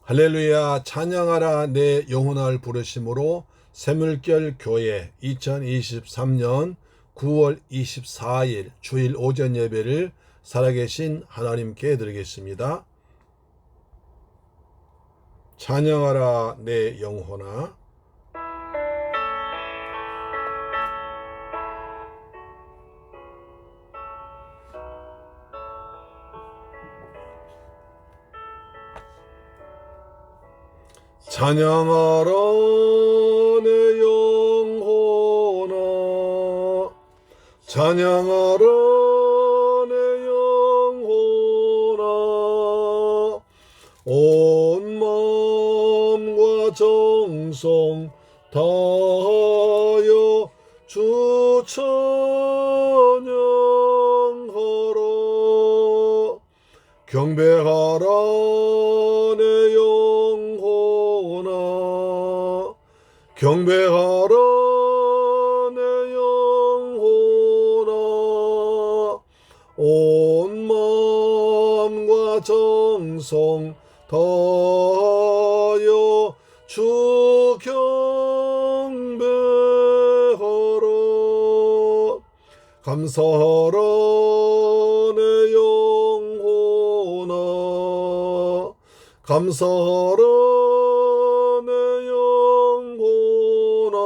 할렐루야. 찬양하라 내 영혼을 부르심으로 새물결 교회 2023년 9월 24일 주일 오전 예배를 살아계신 하나님께 드리겠습니다. 찬양하라 내 영혼아. 찬양하라 내 영혼아. 찬양하라 내 영혼아. 온 마음과 정성 다하여 주 찬양하라. 경배하라 내 영혼아. 경배하라 내 영혼아. 온 마음과 정성 다하여 주 경배하라. 감사하라 내 영혼아. 감사하라 내 영혼아.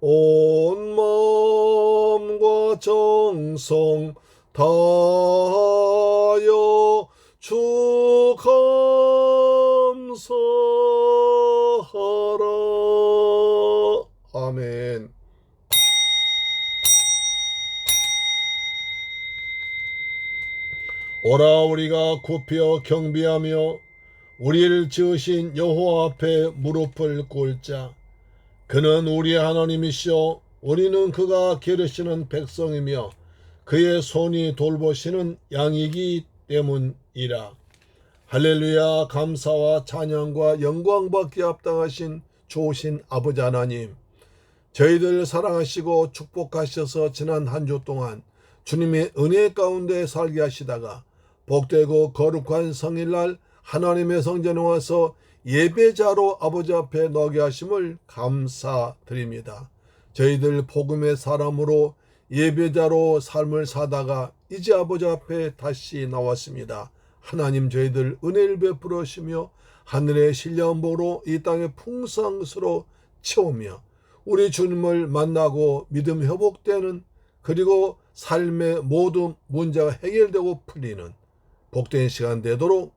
온 마음과 정성 다하여 주 감사하라. 아멘. 오라 우리가 굽혀 경배하며 우리를 지으신 여호와 앞에 무릎을 꿇자. 그는 우리의 하나님이시오. 우리는 그가 기르시는 백성이며 그의 손이 돌보시는 양이기 때문이라. 할렐루야. 감사와 찬양과 영광받기에 합당하신 좋으신 아버지 하나님, 저희들 사랑하시고 축복하셔서 지난 한 주 동안 주님의 은혜 가운데 살게 하시다가 복되고 거룩한 성일날 하나님의 성전에 와서 예배자로 아버지 앞에 나게 하심을 감사드립니다. 저희들 복음의 사람으로 예배자로 삶을 사다가 이제 아버지 앞에 다시 나왔습니다. 하나님, 저희들 은혜를 베풀어 주시며 하늘의 신령보로 이 땅의 풍성수로 채우며 우리 주님을 만나고 믿음 회복되는, 그리고 삶의 모든 문제가 해결되고 풀리는 복된 시간 되도록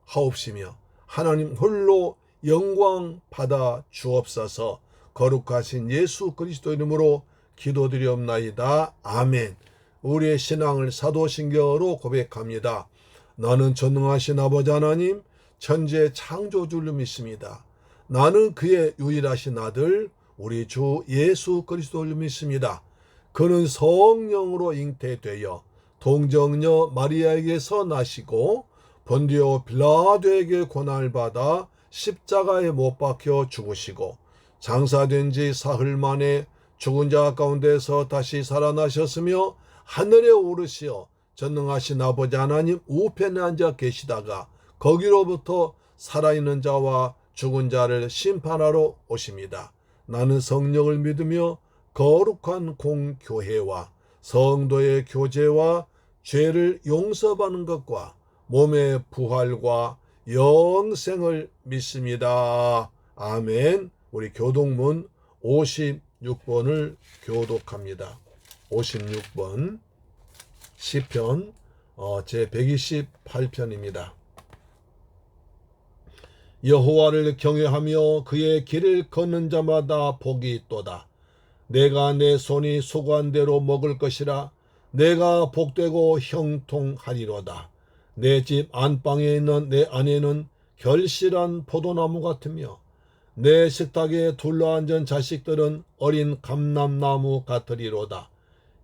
하옵시며 하나님 홀로 영광 받아 주옵소서. 거룩하신 예수 그리스도 이름으로 기도드리옵나이다. 아멘. 우리의 신앙을 사도신경으로 고백합니다. 나는 전능하신 아버지 하나님, 천지의 창조주를 믿습니다. 나는 그의 유일하신 아들 우리 주 예수 그리스도를 믿습니다. 그는 성령으로 잉태되어 동정녀 마리아에게서 나시고 본디오 빌라도에게 고난을 받아 십자가에 못 박혀 죽으시고 장사된 지 사흘 만에 죽은 자 가운데서 다시 살아나셨으며 하늘에 오르시어 전능하신 아버지 하나님 우편에 앉아 계시다가 거기로부터 살아있는 자와 죽은 자를 심판하러 오십니다. 나는 성령을 믿으며 거룩한 공교회와 성도의 교제와 죄를 용서받는 것과 몸의 부활과 영생을 믿습니다. 아멘. 우리 교독문 56번을 교독합니다. 56번 시편 제 128편입니다. 여호와를 경외하며 그의 길을 걷는 자마다 복이 있도다. 내가 내 손이 수고한 대로 먹을 것이라. 내가 복되고 형통하리로다. 내 집 안방에 있는 내 아내는 결실한 포도나무 같으며 내 식탁에 둘러앉은 자식들은 어린 감람나무 같으리로다.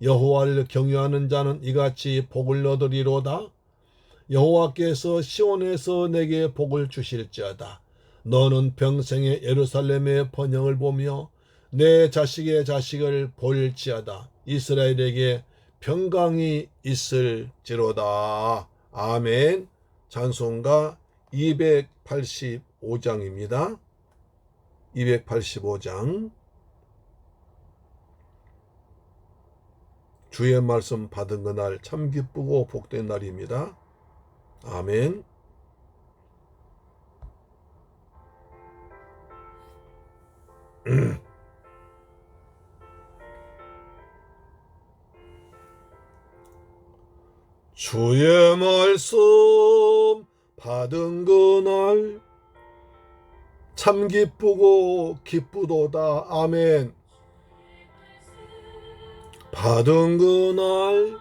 여호와를 경외하는 자는 이같이 복을 얻으리로다. 여호와께서 시온에서 내게 복을 주실지어다. 너는 평생에 예루살렘의 번영을 보며 내 자식의 자식을 볼지어다. 이스라엘에게 평강이 있을지로다. 아멘. 찬송가 285장입니다. 285장. 주의 말씀 받은 그날 참 기쁘고 복된 날입니다. 아멘. 주의 말씀 받은 그날 참 기쁘고 기쁘도다. 아멘. 받은 그날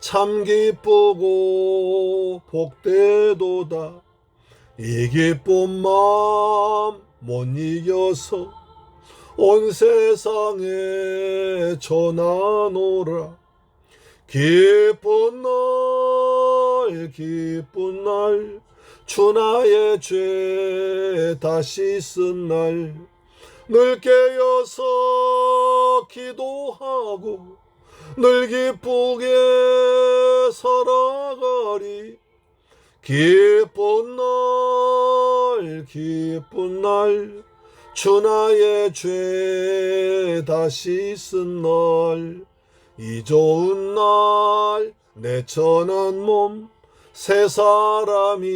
참 기쁘고 복되도다. 이 기쁜 마음 못 이겨서 온 세상에 전하노라. 기쁜 날 주 나의 죄 다 씻은 날 늘 깨어서 기도하고 늘 기쁘게 살아가리. 기쁜 날 주 나의 죄 다 씻은 날 이 좋은 날 내 천한 몸 새 사람이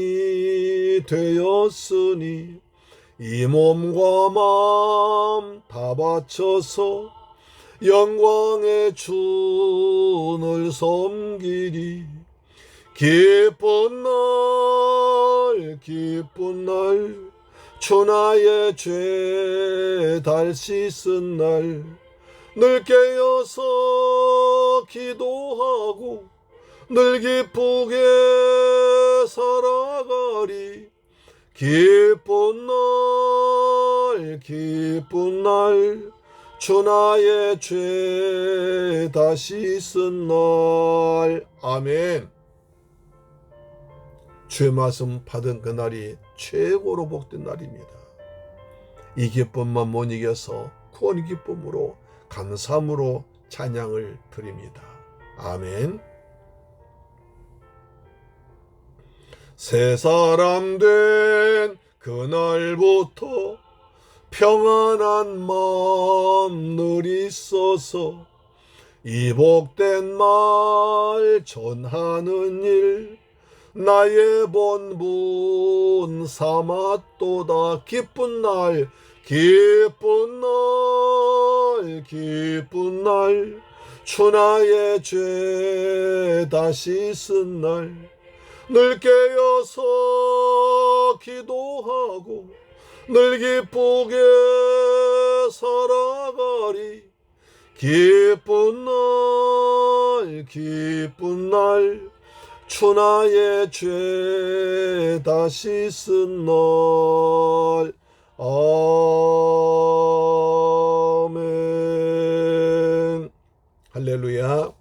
되었으니 이 몸과 마음 다 바쳐서 영광의 주를 섬기리. 기쁜 날 주 나의 죄 다 씻은 날 늘 깨어서 기도하고 늘 기쁘게 살아가리. 기쁜 날 주 나의 죄 다 씻은 날. 아멘. 주의 말씀 받은 그날이 최고로 복된 날입니다. 이 기쁨만 못 이겨서 구원 기쁨으로 감사함으로 찬양을 드립니다. 아멘. 새 사람 된 그날부터 평안한 마음 늘 있어서 이 복된 말 전하는 일 나의 본분 삼았도다. 기쁜 날 주 나의 죄 다 씻은 날 늘 깨어서 기도하고 늘 기쁘게 살아가리. 기쁜 날 주 나의 죄 다 씻은 날. 아멘. 할렐루야.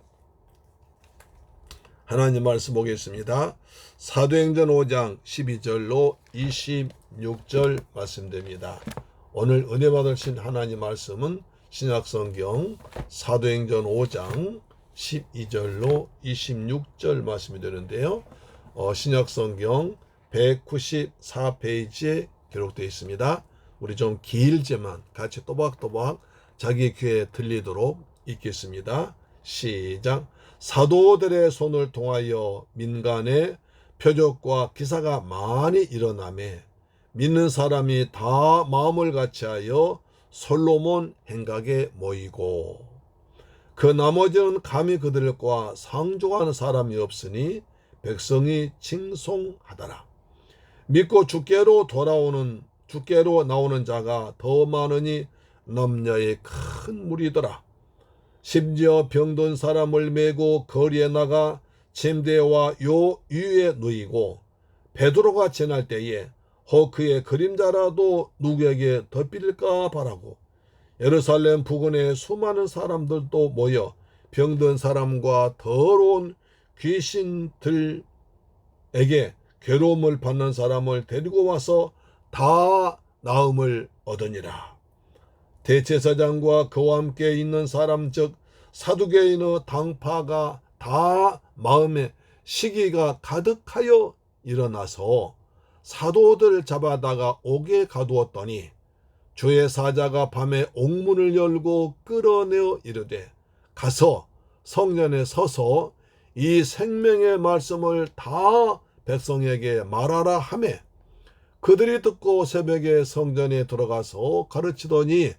하나님 말씀 보겠습니다. 사도행전 5장 12절로 26절 말씀됩니다. 오늘 은혜 받으신 하나님 말씀은 신약성경 사도행전 5장 12절로 26절 말씀이 되는데요. 신약성경 194페이지에 기록되어 있습니다. 우리 좀 길지만 같이 또박또박 자기 귀에 들리도록 읽겠습니다. 시작. 사도들의 손을 통하여 민간에 표적과 기사가 많이 일어나매 믿는 사람이 다 마음을 같이하여 솔로몬 행각에 모이고 그 나머지는 감히 그들과 상종하는 사람이 없으니 백성이 칭송하더라. 믿고 주께로 나오는 자가 더 많으니 남녀의 큰 무리더라. 심지어 병든 사람을 메고 거리에 나가 침대와 요 위에 누이고 베드로가 지날 때에 혹 그의 그림자라도 누구에게 덮일까 바라고 예루살렘 부근에 수많은 사람들도 모여 병든 사람과 더러운 귀신들에게 괴로움을 받는 사람을 데리고 와서 다 나음을 얻으니라. 대제사장과 그와 함께 있는 사람 즉 사두개인의 당파가 다 마음에 시기가 가득하여 일어나서 사도들을 잡아다가 옥에 가두었더니 주의 사자가 밤에 옥문을 열고 끌어내어 이르되 가서 성전에 서서 이 생명의 말씀을 다 백성에게 말하라 하매 그들이 듣고 새벽에 성전에 들어가서 가르치더니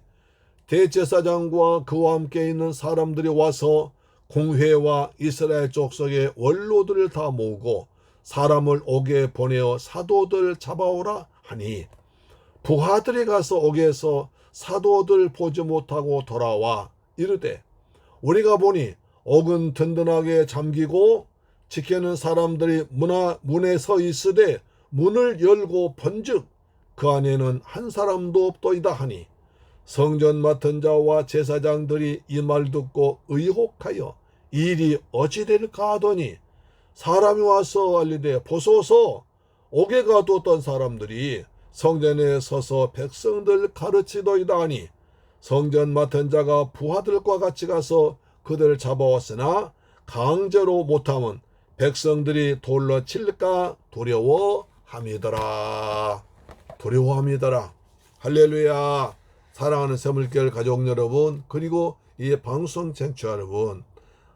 대제사장과 그와 함께 있는 사람들이 와서 공회와 이스라엘 족속의 원로들을 다 모으고 사람을 옥에 보내어 사도들 잡아오라 하니 부하들이 가서 옥에서 사도들 보지 못하고 돌아와 이르되 우리가 보니 옥은 든든하게 잠기고 지키는 사람들이 문에 서 있으되 문을 열고 본즉 그 안에는 한 사람도 없도이다 하니 성전 맡은 자와 제사장들이 이 말 듣고 의혹하여 이 일이 어찌 될까 하더니 사람이 와서 알리되 보소서 옥에 가두었던 사람들이 성전에 서서 백성들 가르치더이다 하니 성전 맡은 자가 부하들과 같이 가서 그들을 잡아왔으나 강제로 못하면 백성들이 돌로 칠까 두려워함이더라. 두려워함이더라. 할렐루야. 사랑하는 새물결 가족 여러분, 그리고 이 방송 청취자 여러분,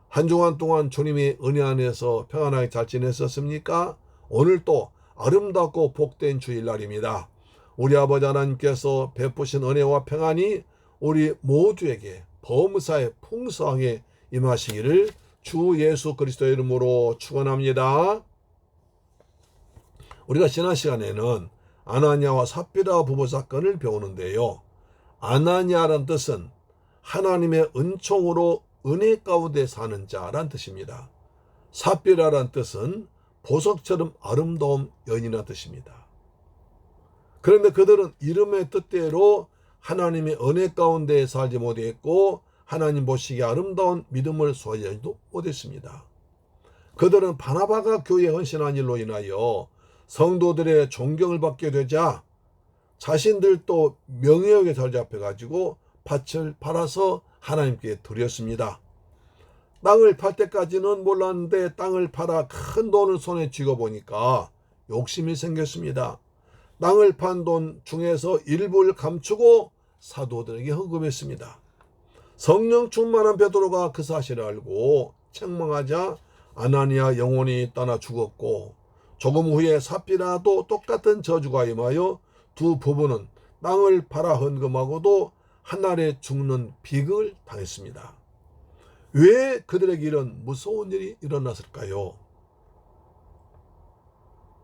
한 주간 동안 주님의 은혜 안에서 평안하게 잘 지냈었습니까? 오늘 또 아름답고 복된 주일날입니다. 우리 아버지 하나님께서 베푸신 은혜와 평안이 우리 모두에게 범사에 풍성하게 임하시기를 주 예수 그리스도의 이름으로 축원합니다. 우리가 지난 시간에는 아나니아와 삽비라 부부 사건을 배우는데요. 아나니아란 뜻은 하나님의 은총으로 은혜 가운데 사는 자란 뜻입니다. 삽비라란 뜻은 보석처럼 아름다운 여인이라는 뜻입니다. 그런데 그들은 이름의 뜻대로 하나님의 은혜 가운데 살지 못했고 하나님 보시기에 아름다운 믿음을 소유하지도 못했습니다. 그들은 바나바가 교회에 헌신한 일로 인하여 성도들의 존경을 받게 되자 자신들도 명예욕에 사로잡혀가지고 밭을 팔아서 하나님께 드렸습니다. 땅을 팔 때까지는 몰랐는데 땅을 팔아 큰 돈을 손에 쥐고 보니까 욕심이 생겼습니다. 땅을 판 돈 중에서 일부를 감추고 사도들에게 헌금했습니다. 성령 충만한 베드로가 그 사실을 알고 책망하자 아나니아 영혼이 떠나 죽었고 조금 후에 삽비라도 똑같은 저주가 임하여 두 부부는 땅을 팔아 헌금하고도 한날에 죽는 비극을 당했습니다. 왜 그들에게 이런 무서운 일이 일어났을까요?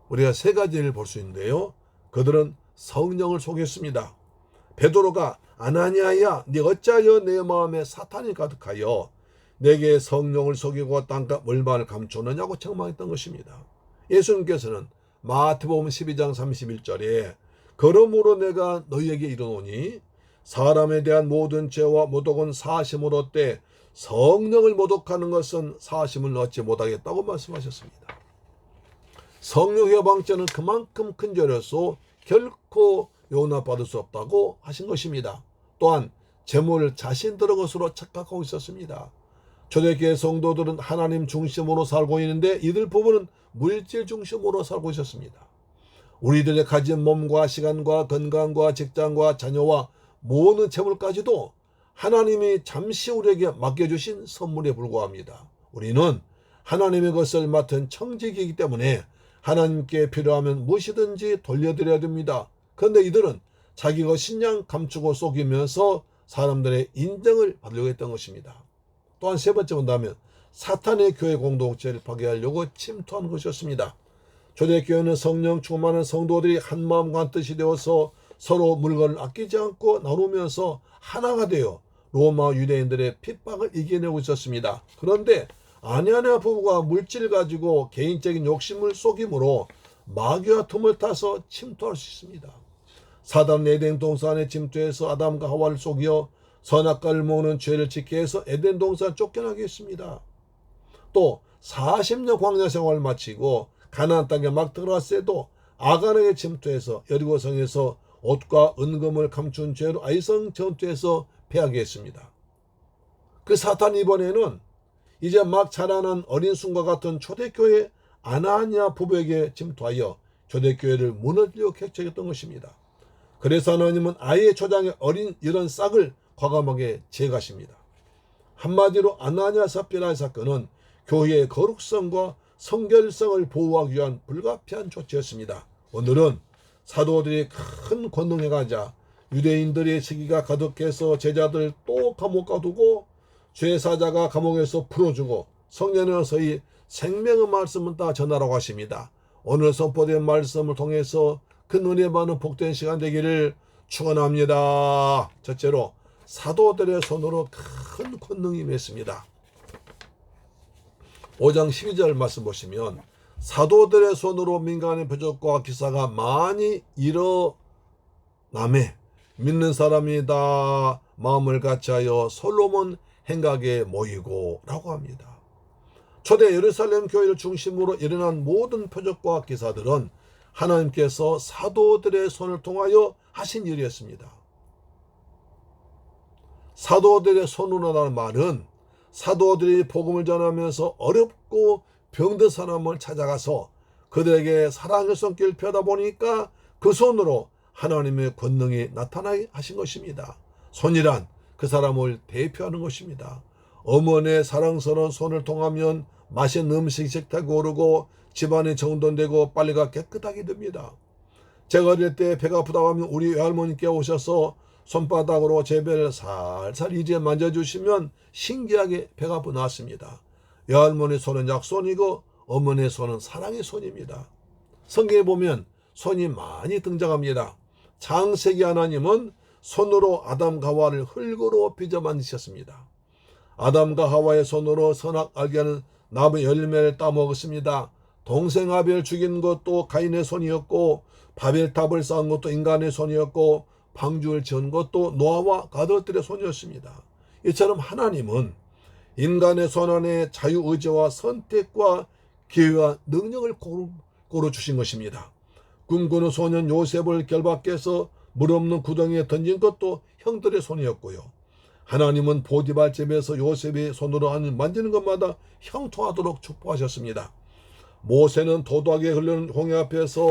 우리가 세 가지를 볼 수 있는데요. 그들은 성령을 속였습니다. 베드로가 아나니아야 네 어찌하여 내 마음에 사탄이 가득하여 내게 성령을 속이고 땅값 얼마를 감추느냐고 책망했던 것입니다. 예수님께서는 마태복음 12장 31절에 그러므로 내가 너희에게 이르노니 사람에 대한 모든 죄와 모독은 사심을 얻되 성령을 모독하는 것은 사심을 얻지 못하겠다고 말씀하셨습니다. 성령의 방죄는 그만큼 큰 죄로서 결코 용납받을 수 없다고 하신 것입니다. 또한 재물을 자신들의 것으로 착각하고 있었습니다. 초대교회 성도들은 하나님 중심으로 살고 있는데 이들 부부는 물질 중심으로 살고 있었습니다. 우리들의 가진 몸과 시간과 건강과 직장과 자녀와 모든 재물까지도 하나님이 잠시 우리에게 맡겨주신 선물에 불과합니다. 우리는 하나님의 것을 맡은 청직이기 때문에 하나님께 필요하면 무엇이든지 돌려드려야 됩니다. 그런데 이들은 자기 것 신냥 감추고 속이면서 사람들의 인정을 받으려고 했던 것입니다. 또한 세 번째 본다면 사탄의 교회 공동체를 파괴하려고 침투한 것이었습니다. 초대교회는 성령 충만한 성도들이 한마음과 한뜻이 되어서 서로 물건을 아끼지 않고 나누면서 하나가 되어 로마 유대인들의 핍박을 이겨내고 있었습니다. 그런데 아나니아 부부가 물질을 가지고 개인적인 욕심을 속임으로 마귀와 틈을 타서 침투할 수 있습니다. 사단 에덴 동산에 침투해서 아담과 하와를 속여 선악과를 먹는 죄를 짓게 해서 에덴 동산을 쫓겨나게 했습니다. 또 40년 광야 생활을 마치고 가나안 땅에 막 들어갔을 때도 아간에게 침투해서 여리고성에서 옷과 은금을 감춘 죄로 아이성 전투에서 패하게 했습니다. 그 사탄이 이번에는 이제 막 자라난 어린 순과 같은 초대교회 아나니아 부부에게 침투하여 초대교회를 무너뜨려 객책했던 것입니다. 그래서 하나님은 아예 초장에 어린 이런 싹을 과감하게 제거하십니다. 한마디로 아나니아 삽비라의 사건은 교회의 거룩성과 성결성을 보호하기 위한 불가피한 조치였습니다. 오늘은 사도들이 큰 권능에 가자 유대인들의 시기가 가득해서 제자들 또 감옥 가두고 죄사자가 감옥에서 풀어주고 성령으로서의 생명의 말씀을 다 전하라고 하십니다. 오늘 선포된 말씀을 통해서 그 은혜 많은 복된 시간 되기를 축원합니다. 첫째로 사도들의 손으로 큰 권능이 임했습니다. 5장 12절 말씀 보시면 사도들의 손으로 민간의 표적과 기사가 많이 일어나매 믿는 사람이 다 마음을 같이하여 솔로몬 행각에 모이고 라고 합니다. 초대 예루살렘 교회를 중심으로 일어난 모든 표적과 기사들은 하나님께서 사도들의 손을 통하여 하신 일이었습니다. 사도들의 손으로라는 말은 사도들이 복음을 전하면서 어렵고 병든 사람을 찾아가서 그들에게 사랑의 손길을 펴다 보니까 그 손으로 하나님의 권능이 나타나게 하신 것입니다. 손이란 그 사람을 대표하는 것입니다. 어머니의 사랑스러운 손을 통하면 맛있는 음식이 식탁에 오르고 집안이 정돈되고 빨래가 깨끗하게 됩니다. 제가 어릴 때 배가 아프다고 하면 우리 외할머니께 오셔서 손바닥으로 제 배를 살살 이제 만져주시면 신기하게 배가 나았습니다. 외할머니 손은 약손이고 어머니의 손은 사랑의 손입니다. 성경에 보면 손이 많이 등장합니다. 창세기 하나님은 손으로 아담과 하와를 흙으로 빚어 만드셨습니다. 아담과 하와의 손으로 선악 알게 하는 나무 열매를 따먹었습니다. 동생 아벨 죽인 것도 가인의 손이었고 바벨탑을 쌓은 것도 인간의 손이었고 방주를 지은 것도 노아와 가족들의 손이었습니다. 이처럼 하나님은 인간의 손 안에 자유의지와 선택과 기회와 능력을 고루 주신 것입니다. 꿈꾸는 소년 요셉을 결박해서 물 없는 구덩이에 던진 것도 형들의 손이었고요. 하나님은 보디발 집에서 요셉이 손으로 만지는 것마다 형통하도록 축복하셨습니다. 모세는 도도하게 흐르는 홍해 앞에서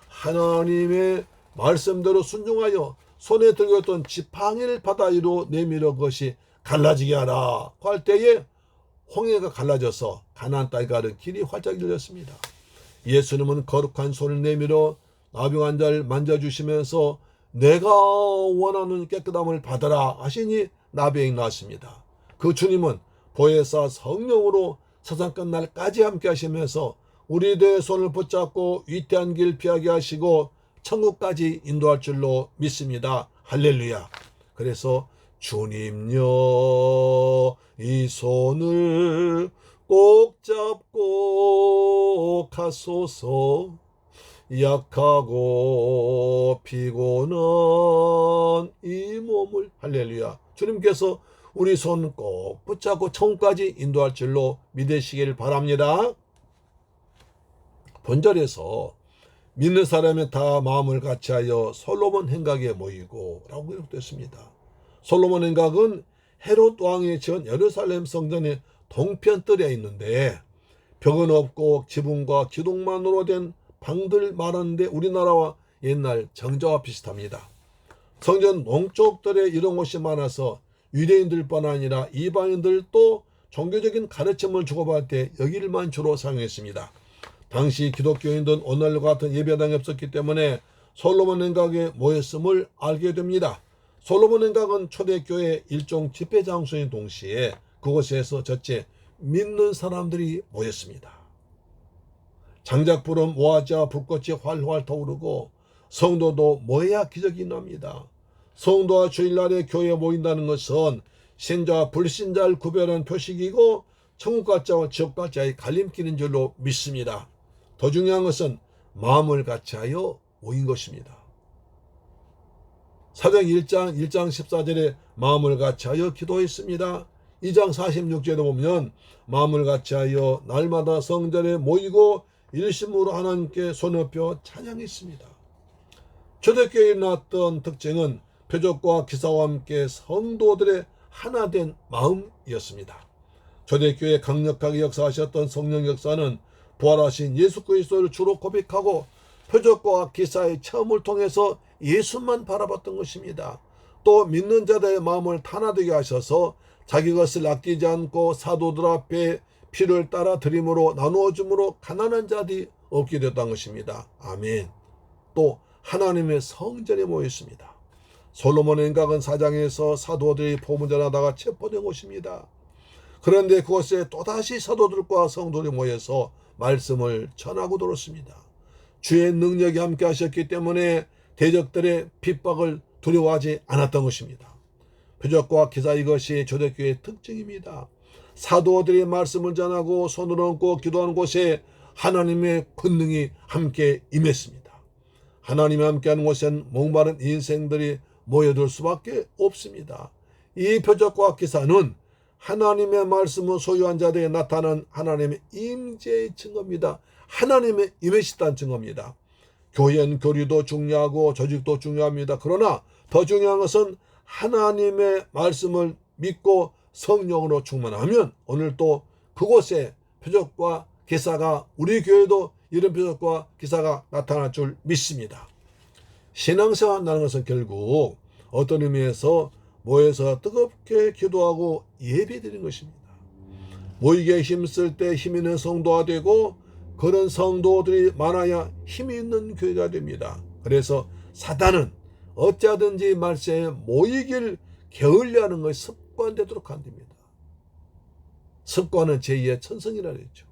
하나님의 말씀대로 순종하여 손에 들고 있던 지팡이를 바다 위로 내밀어 그것이 갈라지게 하라 할 때에 홍해가 갈라져서 가나안 땅에 가는 길이 활짝 열렸습니다. 예수님은 거룩한 손을 내밀어 나병 자를 만져주시면서 내가 원하는 깨끗함을 받아라 하시니 나병이 나았습니다. 그 주님은 보혜사 성령으로 세상 끝날까지 함께 하시면서 우리들의 손을 붙잡고 위태한 길 피하게 하시고 천국까지 인도할 줄로 믿습니다. 할렐루야. 그래서 주님여 이 손을 꼭 잡고 가소서. 약하고 피곤한 이 몸을 할렐루야. 주님께서 우리 손 꼭 붙잡고 천국까지 인도할 줄로 믿으시길 바랍니다. 본절에서 믿는 사람이 다 마음을 같이하여 솔로몬 행각에 모이고 라고 기록됐습니다. 솔로몬 행각은 헤롯 왕이 지은 예루살렘 성전의 동편뜰에 있는데 벽은 없고 지붕과 기둥만으로 된 방들 말하는데 우리나라와 옛날 정자와 비슷합니다. 성전 동쪽들에 이런 곳이 많아서 유대인들뿐 아니라 이방인들도 종교적인 가르침을 주고받을 때 여기를만 주로 사용했습니다. 당시 기독교인들은 오늘과 같은 예배당이 없었기 때문에 솔로몬 행각에 모였음을 알게 됩니다. 솔로몬 행각은 초대교회 일종 집회 장소인 동시에 그곳에서 첫째 믿는 사람들이 모였습니다. 장작불은 모아져 불꽃이 활활 타오르고 성도도 모여야 기적이 납니다. 성도와 주일날에 교회에 모인다는 것은 신자와 불신자를 구별하는 표식이고 천국갈자와 지옥갈자의 갈림길인 줄로 믿습니다. 더 중요한 것은 마음을 같이하여 모인 것입니다. 사도행 1장 14절에 마음을 같이하여 기도했습니다. 2장 46절에 보면 마음을 같이하여 날마다 성전에 모이고 일심으로 하나님께 손업혀 찬양했습니다. 초대교회에 나왔던 특징은 표적과 기사와 함께 성도들의 하나된 마음이었습니다. 초대교회에 강력하게 역사하셨던 성령 역사는 부활하신 예수 그리스도를 주로 고백하고 표적과 기사의 체험을 통해서 예수만 바라봤던 것입니다. 또 믿는 자들의 마음을 탄화되게 하셔서 자기 것을 아끼지 않고 사도들 앞에 피를 따라 드림으로 나누어 줌으로 가난한 자들이 없게 됐다는 것입니다. 아멘. 또 하나님의 성전에 모였습니다. 솔로몬의 인각은 사장에서 사도들이 포문전하다가 체포된 곳입니다. 그런데 그곳에 또다시 사도들과 성도들이 모여서 말씀을 전하고 들었습니다. 주의 능력이 함께 하셨기 때문에 대적들의 핍박을 두려워하지 않았던 것입니다. 표적과 기사, 이것이 초대교회의 특징입니다. 사도들이 말씀을 전하고 손을 얹고 기도하는 곳에 하나님의 권능이 함께 임했습니다. 하나님이 함께하는 곳엔 목마른 인생들이 모여들 수밖에 없습니다. 이 표적과 기사는 하나님의 말씀을 소유한 자들에게 나타난 하나님의 임재의 증거입니다. 하나님의 임하시다는 증거입니다. 교연 교리도 중요하고 조직도 중요합니다. 그러나 더 중요한 것은 하나님의 말씀을 믿고 성령으로 충만하면 오늘 또 그곳에 표적과 기사가, 우리 교회도 이런 표적과 기사가 나타날 줄 믿습니다. 신앙생활 한다는 것은 결국 어떤 의미에서 모여서 뜨겁게 기도하고 예배드리는 것입니다. 모이게 힘쓸 때 힘 있는 성도가 되고 그런 성도들이 많아야 힘이 있는 교회가 됩니다. 그래서 사단은 어찌하든지 말세에 모이길 게을리 하는 것이 습관되도록 한답니다. 습관은 제2의 천성이라 했죠.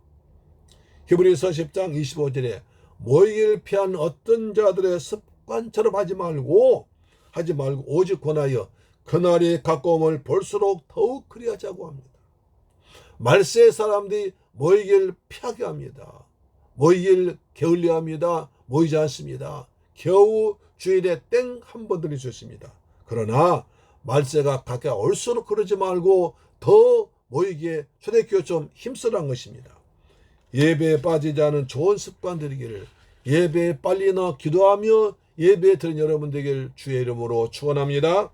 히브리서 10장 25절에 모이기를 피한 어떤 자들의 습관처럼 하지 말고 오직 권하여 그날이 가까움을 볼수록 더욱 그리하자고 합니다. 말세의 사람들이 모이기를 피하게 합니다. 모이기를 게을리합니다. 모이지 않습니다. 겨우 주일에 땡 한 번 드릴 수 있습니다. 그러나 말세가 가까이 올수록 그러지 말고 더 모이기에 초대교회 좀 힘쓰라는 것입니다. 예배에 빠지지 않은 좋은 습관 들이기를, 예배에 빨리 나와 기도하며 예배에 드린 여러분 되길 주의 이름으로 축원합니다.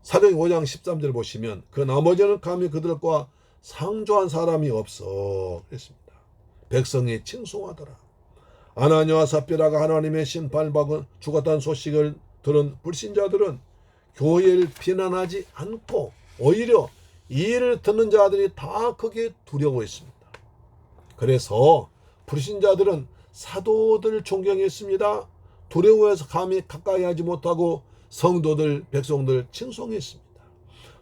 사도행 5장 13절 보시면 그 나머지는 감히 그들과 상조한 사람이 없어 그랬습니다. 백성이 칭송하더라. 아나니와 삽비라가 하나님의 심판을 받고 죽었다는 소식을 들은 불신자들은 교회를 비난하지 않고 오히려 이 일을 듣는 자들이 다 크게 두려워했습니다. 그래서 불신자들은 사도들을 존경했습니다. 두려워해서 감히 가까이 하지 못하고 성도들, 백성들 칭송했습니다.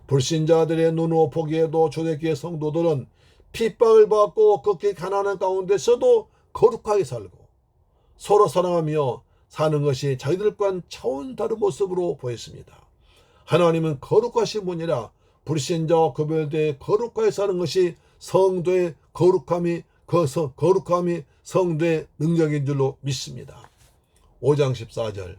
불신자들의 눈으로 보기에도 초대교회 성도들은 핍박을 받고 극히 가난한 가운데서도 거룩하게 살고 서로 사랑하며 사는 것이 자기들과는 차원 다른 모습으로 보였습니다. 하나님은 거룩하신 분이라 불신자와 구별되어 거룩하게 사는 것이 성도의 거룩함이 성도의 능력인 줄로 믿습니다. 5장 14절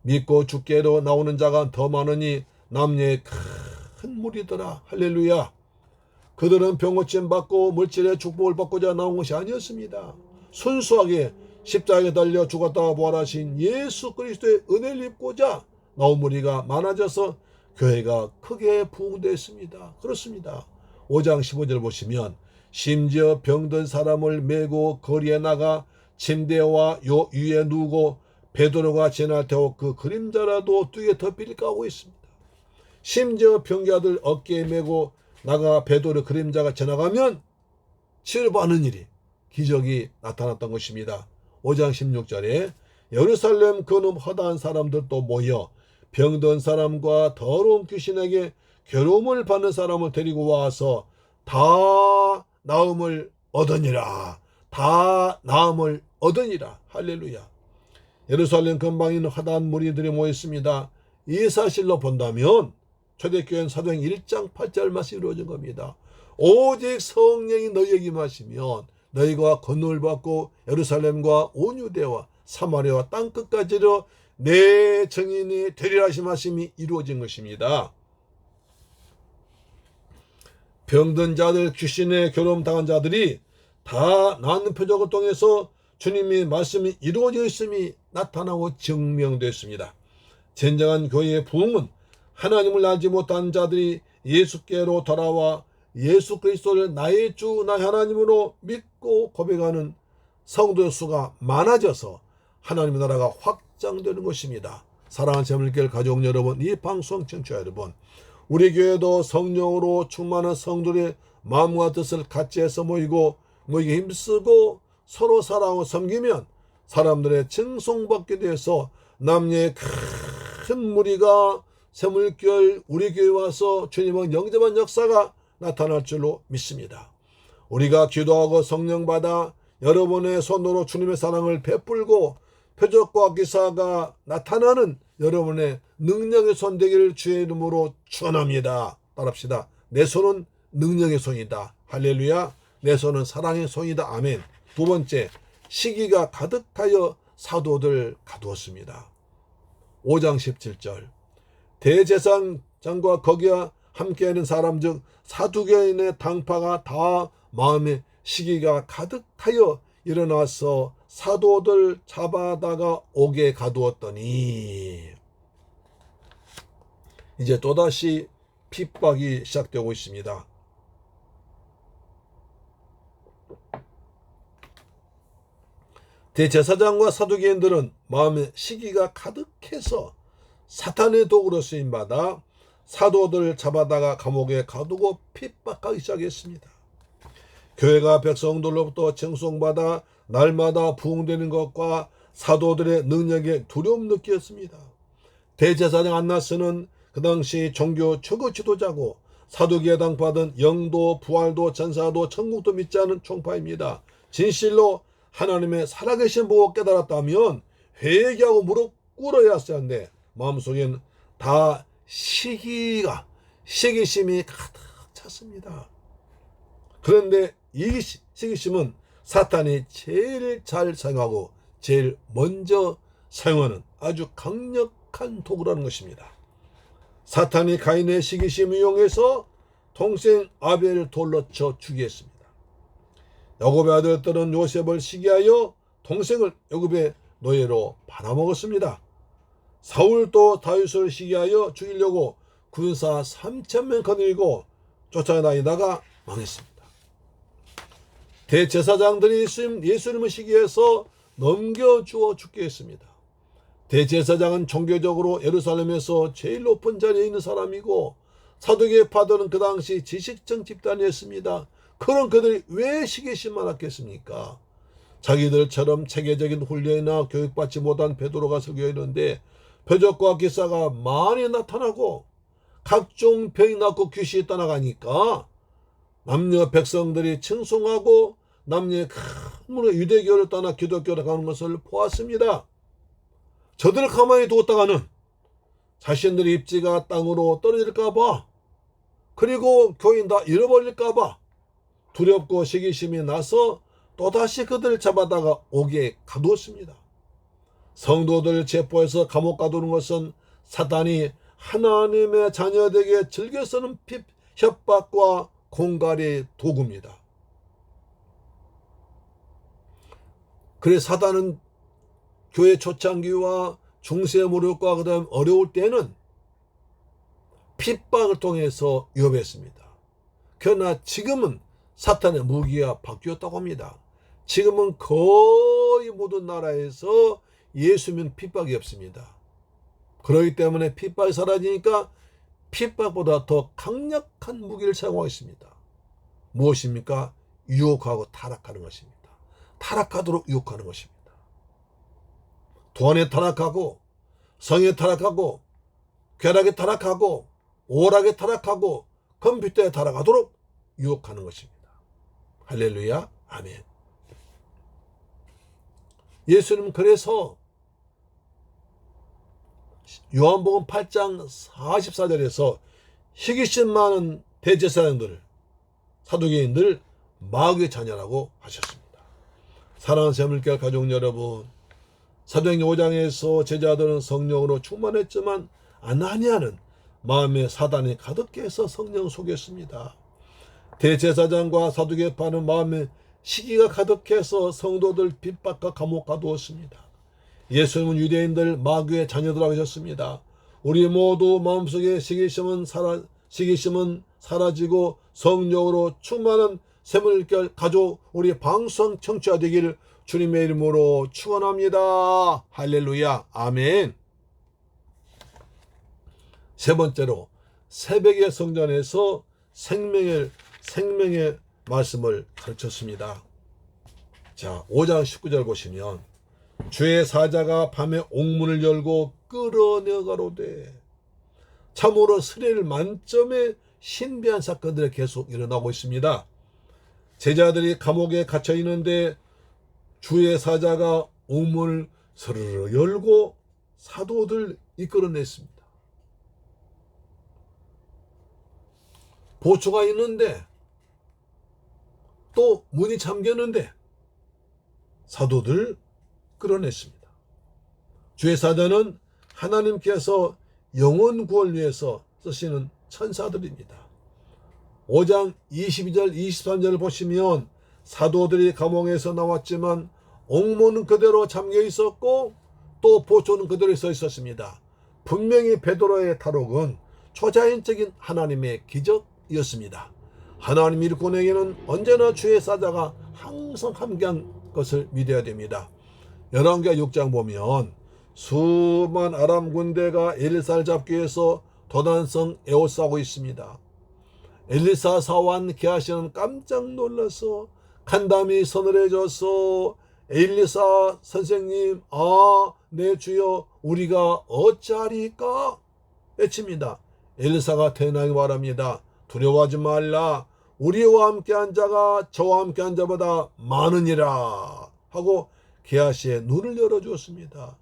믿고 주께로 나오는 자가 더 많으니 남녀의 큰 무리더라. 할렐루야. 그들은 병고침 받고 물질의 축복을 받고자 나온 것이 아니었습니다. 순수하게 십자가에 달려 죽었다가 부활하신 예수 그리스도의 은혜를 입고자 나온 무리가 많아져서 교회가 크게 부흥되었습니다. 그렇습니다. 5장 15절 보시면 심지어 병든 사람을 메고 거리에 나가 침대와 요 위에 누우고 베드로가 지날 테고 그 그림자라도 뛰게 덮일까 하고 있습니다. 심지어 병자들 어깨에 메고 나가 베드로 그림자가 지나가면 치료받는 일이 기적이 나타났던 것입니다. 5장 16절에 예루살렘 그놈 허다한 사람들도 모여 병든 사람과 더러운 귀신에게 괴로움을 받는 사람을 데리고 와서 다 나음을 얻으니라. 다 나음을 얻으니라. 할렐루야. 예루살렘 근방에 있는 허다한 무리들이 모였습니다. 이 사실로 본다면 초대교회는 사도행 1장 8절 말씀이 이루어진 겁니다. 오직 성령이 너희에게 임하시면 너희가 권능을 받고 예루살렘과 온 유대와 사마리아와 땅끝까지로 내 증인이 되리라 하신 말씀이 이루어진 것입니다. 병든 자들, 귀신에 괴로움 당한 자들이 다 나은 표적을 통해서 주님의 말씀이 이루어져 있음이 나타나고 증명됐습니다. 진정한 교회의 부흥은 하나님을 알지 못한 자들이 예수께로 돌아와 예수 그리스도를 나의 주, 나의 하나님으로 믿고 고백하는 성도의 수가 많아져서 하나님의 나라가 확장되는 것입니다. 사랑하는 재물결 가족 여러분, 이 방송 청취자 여러분, 우리 교회도 성령으로 충만한 성도들의 마음과 뜻을 같이 해서 모이게 힘쓰고 서로 사랑하고 섬기면 사람들의 칭송받게 돼서 남녀의 큰 무리가 새물결 우리 교회에 와서 주님을 영접한 역사가 나타날 줄로 믿습니다. 우리가 기도하고 성령 받아 여러분의 손으로 주님의 사랑을 베풀고 표적과 기사가 나타나는 여러분의 능력의 손 되기를 주의 이름으로 축원합니다. 따라합시다. 내 손은 능력의 손이다. 할렐루야. 내 손은 사랑의 손이다. 아멘. 두 번째, 시기가 가득하여 사도들 가두었습니다. 5장 17절. 대제사장과 거기와 함께하는 사람 중 사두개인의 당파가 다 마음에 시기가 가득하여 일어나서 사도들 잡아다가 옥에 가두었더니, 이제 또다시 핍박이 시작되고 있습니다. 대제사장과 사두개인들은 마음에 시기가 가득해서 사탄의 도구로 쓰임받아 사도들을 잡아다가 감옥에 가두고 핍박하기 시작했습니다. 교회가 백성들로부터 칭송받아 날마다 부흥되는 것과 사도들의 능력에 두려움 느꼈습니다. 대제사장 안나스는 그 당시 종교 최고 지도자고 사두개에 당파던 영도, 부활도, 전사도, 천국도 믿지 않은 총파입니다. 진실로 하나님의 살아계신 보고 깨달았다면 회개하고 무릎 꿇어야 하는데 마음속에는 다 시기심이 가득 찼습니다. 그런데 이 시기심은 사탄이 제일 잘 사용하고 제일 먼저 사용하는 아주 강력한 도구라는 것입니다. 사탄이 가인의 시기심을 이용해서 동생 아벨을 돌로 쳐 죽였습니다. 야곱의 아들들은 요셉을 시기하여 동생을 애굽의 노예로 팔아먹었습니다. 사울도 다윗을 시기하여 죽이려고 군사 3,000명 거느리고 쫓아다니다가 망했습니다. 대제사장들이 예수님을 시기해서 넘겨주어 죽게 했습니다. 대제사장은 종교적으로 예루살렘에서 제일 높은 자리에 있는 사람이고 사두개파들은 그 당시 지식층 집단이었습니다. 그런 그들이 왜 시기심만 했겠습니까? 자기들처럼 체계적인 훈련이나 교육받지 못한 베드로가 설교했는데 표적과 기사가 많이 나타나고 각종 병이 낫고 귀신이 떠나가니까 남녀 백성들이 칭송하고 남녀의 큰 유대교를 떠나 기독교로 가는 것을 보았습니다. 저들을 가만히 두었다가는 자신들의 입지가 땅으로 떨어질까봐, 그리고 교인 다 잃어버릴까봐 두렵고 시기심이 나서 또다시 그들을 잡아다가 옥에 가두었습니다. 성도들 체포해서 감옥 가두는 것은 사탄이 하나님의 자녀들에게 즐겨 쓰는 협박과 공갈의 도구입니다. 그래서 사탄은 교회 초창기와 중세 무렵과 그다음 어려울 때는 핍박을 통해서 위협했습니다. 그러나 지금은 사탄의 무기가 바뀌었다고 합니다. 지금은 거의 모든 나라에서 예수면 핍박이 없습니다. 그렇기 때문에 핍박이 사라지니까 핍박보다 더 강력한 무기를 사용하고 있습니다. 무엇입니까? 유혹하고 타락하는 것입니다. 타락하도록 유혹하는 것입니다. 돈에 타락하고 성에 타락하고 쾌락에 타락하고 오락에 타락하고 컴퓨터에 타락하도록 유혹하는 것입니다. 할렐루야. 아멘. 예수님은 그래서 요한복음 8장 44절에서 시기심 많은 대제사장들을, 사두개인들을 마귀의 자녀라고 하셨습니다. 사랑하는 새물결 가족 여러분, 사도행전 5장에서 제자들은 성령으로 충만했지만 아나니아는 마음에 사단이 가득해서 성령 속였습니다. 대제사장과 사두개파는 마음에 시기가 가득해서 성도들 핍박과 감옥 가두었습니다. 예수님은 유대인들 마귀의 자녀들라고 하셨습니다. 우리 모두 마음속에 시기심은 사라지고 성령으로 충만한 새물결 가족 우리 방송 청취자 되기를 주님의 이름으로 축원합니다. 할렐루야. 아멘. 세 번째로 새벽의 성전에서 생명의 말씀을 가르쳤습니다. 자, 5장 19절 보시면 주의 사자가 밤에 옥문을 열고 끌어내어 가로되. 참으로 스릴 만점의 신비한 사건들이 계속 일어나고 있습니다. 제자들이 감옥에 갇혀 있는데 주의 사자가 옥문을 스르르 열고 사도들 이끌어냈습니다. 보초가 있는데 또 문이 잠겼는데 사도들 끌어냈습니다. 주의 사자는 하나님께서 영혼 구원을 위해서 쓰시는 천사들입니다. 5장 22절 23절을 보시면 사도들이 감옥에서 나왔지만 옥문은 그대로 잠겨 있었고 또 보초는 그대로 서 있었습니다. 분명히 베드로의 탈옥은 초자연적인 하나님의 기적이었습니다. 하나님 일꾼에게는 언제나 주의 사자가 항상 함께한 것을 믿어야 됩니다. 열왕기하 6장 보면 수만 아람 군대가 엘리사를 잡기 위해서 도단성 에워싸고 있습니다. 엘리사 사원 게하시는 깜짝 놀라서 간담이 서늘해져서 엘리사 선생님, 내 주여, 우리가 어찌하리까? 외칩니다. 엘리사가 태어나게 말합니다. 두려워하지 말라. 우리와 함께한 자가 저와 함께한 자보다 많으니라 하고 게하시의 눈을 열어주었습니다.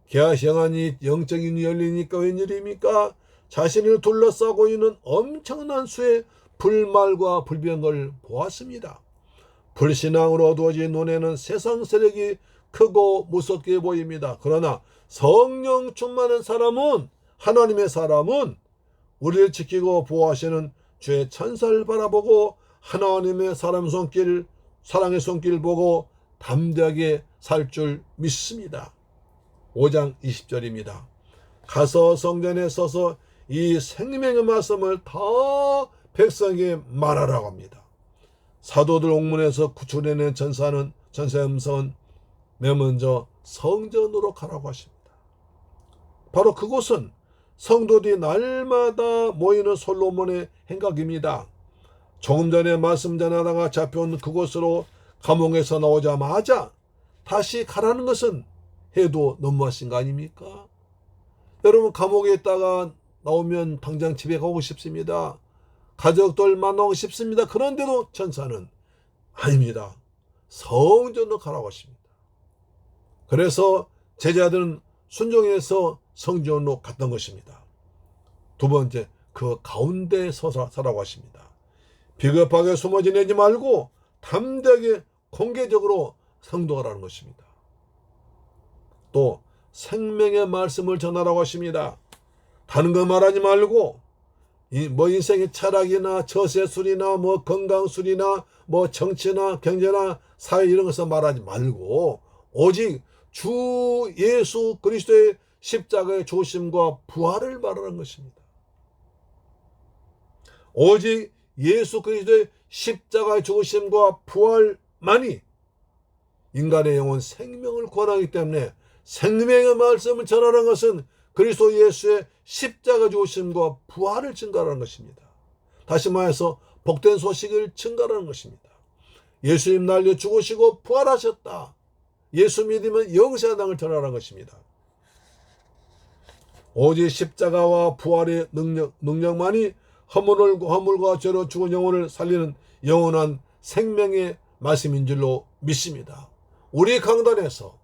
게하시 영안이 영적인 눈이 열리니까 웬일입니까? 자신을 둘러싸고 있는 엄청난 수의 불말과 불병을 보았습니다. 불신앙으로 어두워진 눈에는 세상 세력이 크고 무섭게 보입니다. 그러나 성령 충만한 사람은, 하나님의 사람은 우리를 지키고 보호하시는 주의 천사를 바라보고 하나님의 사랑의 손길 보고 담대하게 살 줄 믿습니다. 5장 20절입니다. 가서 성전에 서서 이 생명의 말씀을 다 백성에게 말하라고 합니다. 사도들 옥문에서 구출해낸 천사의 음성은 맨 먼저 성전으로 가라고 하십니다. 바로 그곳은 성도들이 날마다 모이는 솔로몬의 행각입니다. 조금 전에 말씀 전하다가 잡혀온 그곳으로 감옥에서 나오자마자 다시 가라는 것은 해도 너무하신 거 아닙니까? 여러분, 감옥에 있다가 나오면 당장 집에 가고 싶습니다. 가족들 만나고 싶습니다. 그런데도 천사는 아닙니다. 성전으로 가라고 하십니다. 그래서 제자들은 순종해서 성전으로 갔던 것입니다. 두 번째, 그 가운데 서라고 하십니다. 비겁하게 숨어 지내지 말고 담대하게 공개적으로 상도하라는 것입니다. 또 생명의 말씀을 전하라고 하십니다. 다른 거 말하지 말고 인생의 철학이나 처세술이나 건강술이나 정치나 경제나 사회 이런 것을 말하지 말고 오직 주 예수 그리스도의 십자가의 죽으심과 부활을 말하는 것입니다. 오직 예수 그리스도의 십자가의 죽으심과 부활만이 인간의 영혼 생명을 구원하기 때문에 생명의 말씀을 전하는 것은 그리스도 예수의 십자가 죽으심과 부활을 증거하는 것입니다. 다시 말해서 복된 소식을 증거하는 것입니다. 예수님 날려 죽으시고 부활하셨다. 예수 믿으면 영생의 땅을 전하는 것입니다. 오직 십자가와 부활의 능력만이 허물과 죄로 죽은 영혼을 살리는 영원한 생명의 말씀인 줄로 믿습니다. 우리 강단에서,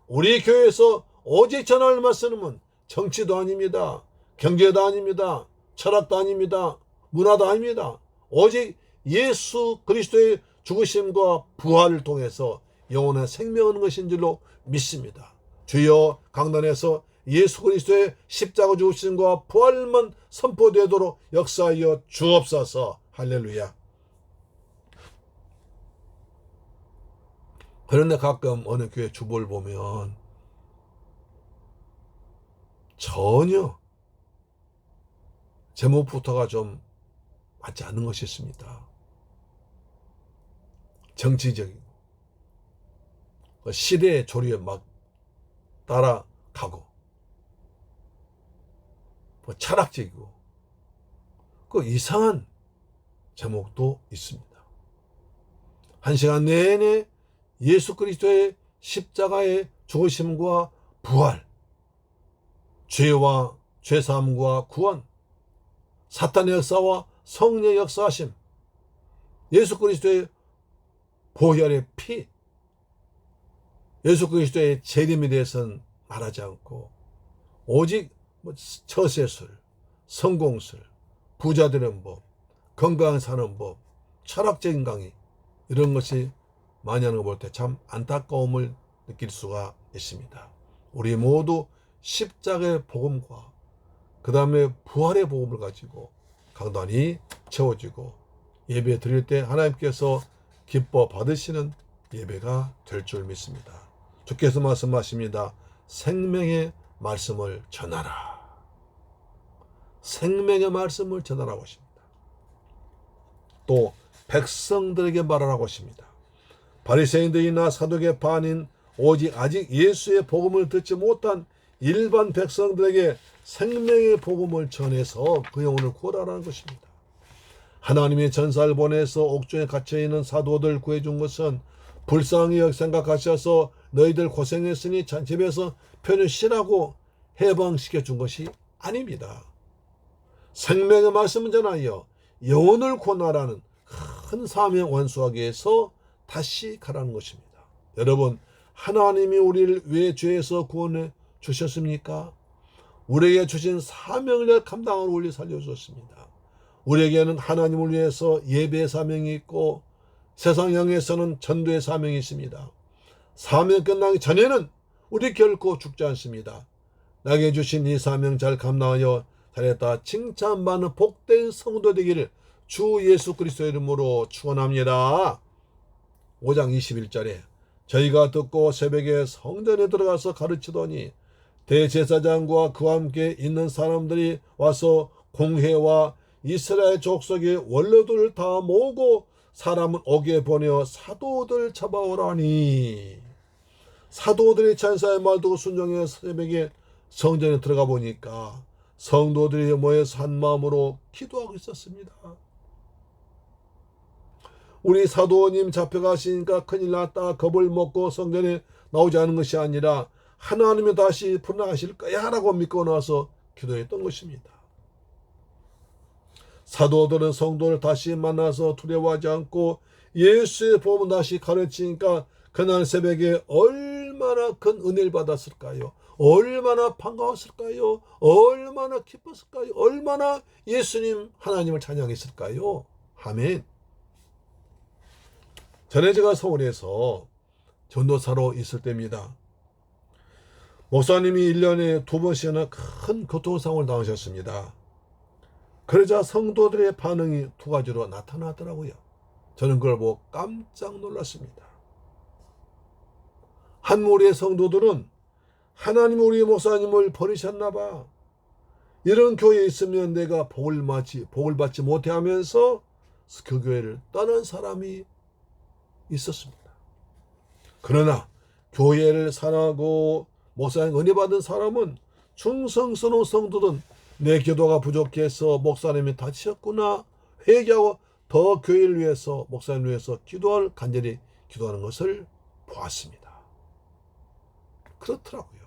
우리 교회에서 오직 전할 말씀은 정치도 아닙니다. 경제도 아닙니다. 철학도 아닙니다. 문화도 아닙니다. 오직 예수 그리스도의 죽으심과 부활을 통해서 영원한 생명하는 것인 줄로 믿습니다. 주여, 강단에서 예수 그리스도의 십자가 죽으심과 부활만 선포되도록 역사하여 주옵소서. 할렐루야. 그런데 가끔 어느 교회 주보를 보면 전혀 제목부터가 좀 맞지 않는 것이 있습니다. 정치적이고 시대의 조류에 막 따라가고 철학적이고 그 이상한 제목도 있습니다. 한 시간 내내 예수 그리스도의 십자가의 죽으심과 부활, 죄와 죄사함과 구원, 사탄의 역사와 성령의 역사하심, 예수 그리스도의 보혈의 피, 예수 그리스도의 재림에 대해서는 말하지 않고 오직 처세술, 성공술, 부자 되는 법, 건강한 사는 법, 철학적인 강의 이런 것이 많이 하는 거 볼 때 참 안타까움을 느낄 수가 있습니다. 우리 모두 십자가의 복음과 그 다음에 부활의 복음을 가지고 강단이 채워지고 예배 드릴 때 하나님께서 기뻐 받으시는 예배가 될 줄 믿습니다. 주께서 말씀하십니다. 생명의 말씀을 전하라. 생명의 말씀을 전하라고 하십니다. 또 백성들에게 말하라고 하십니다. 바리새인들이나 사두개파 아닌 오직 아직 예수의 복음을 듣지 못한 일반 백성들에게 생명의 복음을 전해서 그 영혼을 구원하라는 것입니다. 하나님의 전사를 보내서 옥중에 갇혀있는 사도들 구해준 것은 불쌍히 생각하셔서 너희들 고생했으니 집에서 편히 쉬라고 해방시켜 준 것이 아닙니다. 생명의 말씀을 전하여 영혼을 구원하라는 큰 사명 완수하기 위해서 다시 가라는 것입니다. 여러분, 하나님이 우리를 왜 죄에서 구원해 주셨습니까? 우리에게 주신 사명을 감당하는 우리 살려주셨습니다. 우리에게는 하나님을 위해서 예배의 사명이 있고 세상 향해서는 전도의 사명이 있습니다. 사명 끝나기 전에는 우리 결코 죽지 않습니다. 나에게 주신 이 사명 잘 감당하여 잘했다 칭찬받는 복된 성도 되기를 주 예수 그리스도의 이름으로 축원합니다. 5장 21절에 저희가 듣고 새벽에 성전에 들어가서 가르치더니 대제사장과 그와 함께 있는 사람들이 와서 공회와 이스라엘 족속의 원로들을 다 모으고 사람은 옥에 보내어 사도들 잡아오라니. 사도들의 찬사의 말 듣고 순종해 새벽에 성전에 들어가 보니까 성도들이 모여서 한 마음으로 기도하고 있었습니다. 우리 사도님 잡혀가시니까 큰일 났다 겁을 먹고 성전에 나오지 않은 것이 아니라 하나님이 다시 풀어나가실 거야 라고 믿고 나서 기도했던 것입니다. 사도들은 성도를 다시 만나서 두려워하지 않고 예수의 복음을 다시 가르치니까 그날 새벽에 얼마나 큰 은혜를 받았을까요? 얼마나 반가웠을까요? 얼마나 기뻤을까요? 얼마나 예수님 하나님을 찬양했을까요? 아멘. 전에 제가 서울에서 전도사로 있을 때입니다. 목사님이 1년에 2번씩이나 큰 교통사고를 당하셨습니다. 그러자 성도들의 반응이 두 가지로 나타나더라고요. 저는 그걸 보고 깜짝 놀랐습니다. 한 무리의 성도들은 하나님 우리 목사님을 버리셨나 봐. 이런 교회에 있으면 내가 복을 받지 못해 하면서 그 교회를 떠난 사람이 있었습니다. 그러나 교회를 사랑하고 목사님 은혜 받은 사람은 충성스러운 성도든 내 기도가 부족해서 목사님이 다치셨구나 회개하고 더 교회를 위해서 목사님을 위해서 간절히 기도하는 것을 보았습니다. 그렇더라고요.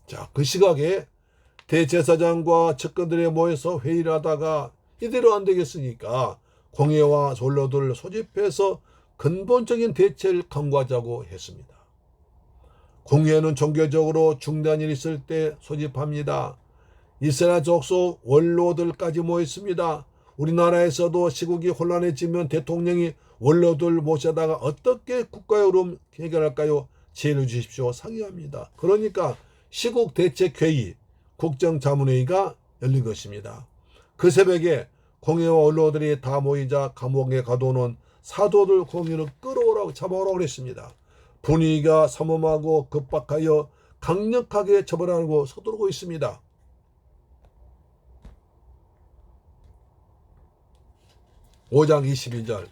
자, 그 시각에 대제사장과 측근들이 모여서 회의를 하다가 이대로 안 되겠으니까 공회와 원로들을 소집해서 근본적인 대책을 강구하자고 했습니다. 공회는 종교적으로 중대한 일이 있을 때 소집합니다. 이스라엘 족속 원로들까지 모였습니다. 우리나라에서도 시국이 혼란해지면 대통령이 원로들 모셔다가 어떻게 국가의 어려움 해결할까요? 지혜를 주십시오. 상의합니다. 그러니까 시국대책회의, 국정자문회의가 열린 것입니다. 그 새벽에 공회와 원로들이 다 모이자 감옥에 가둬놓은 사도들 공회를 끌어오라고 잡아오라고 그랬습니다. 분위기가 삼엄하고 급박하여 강력하게 처벌하고 서두르고 있습니다. (5장 22절)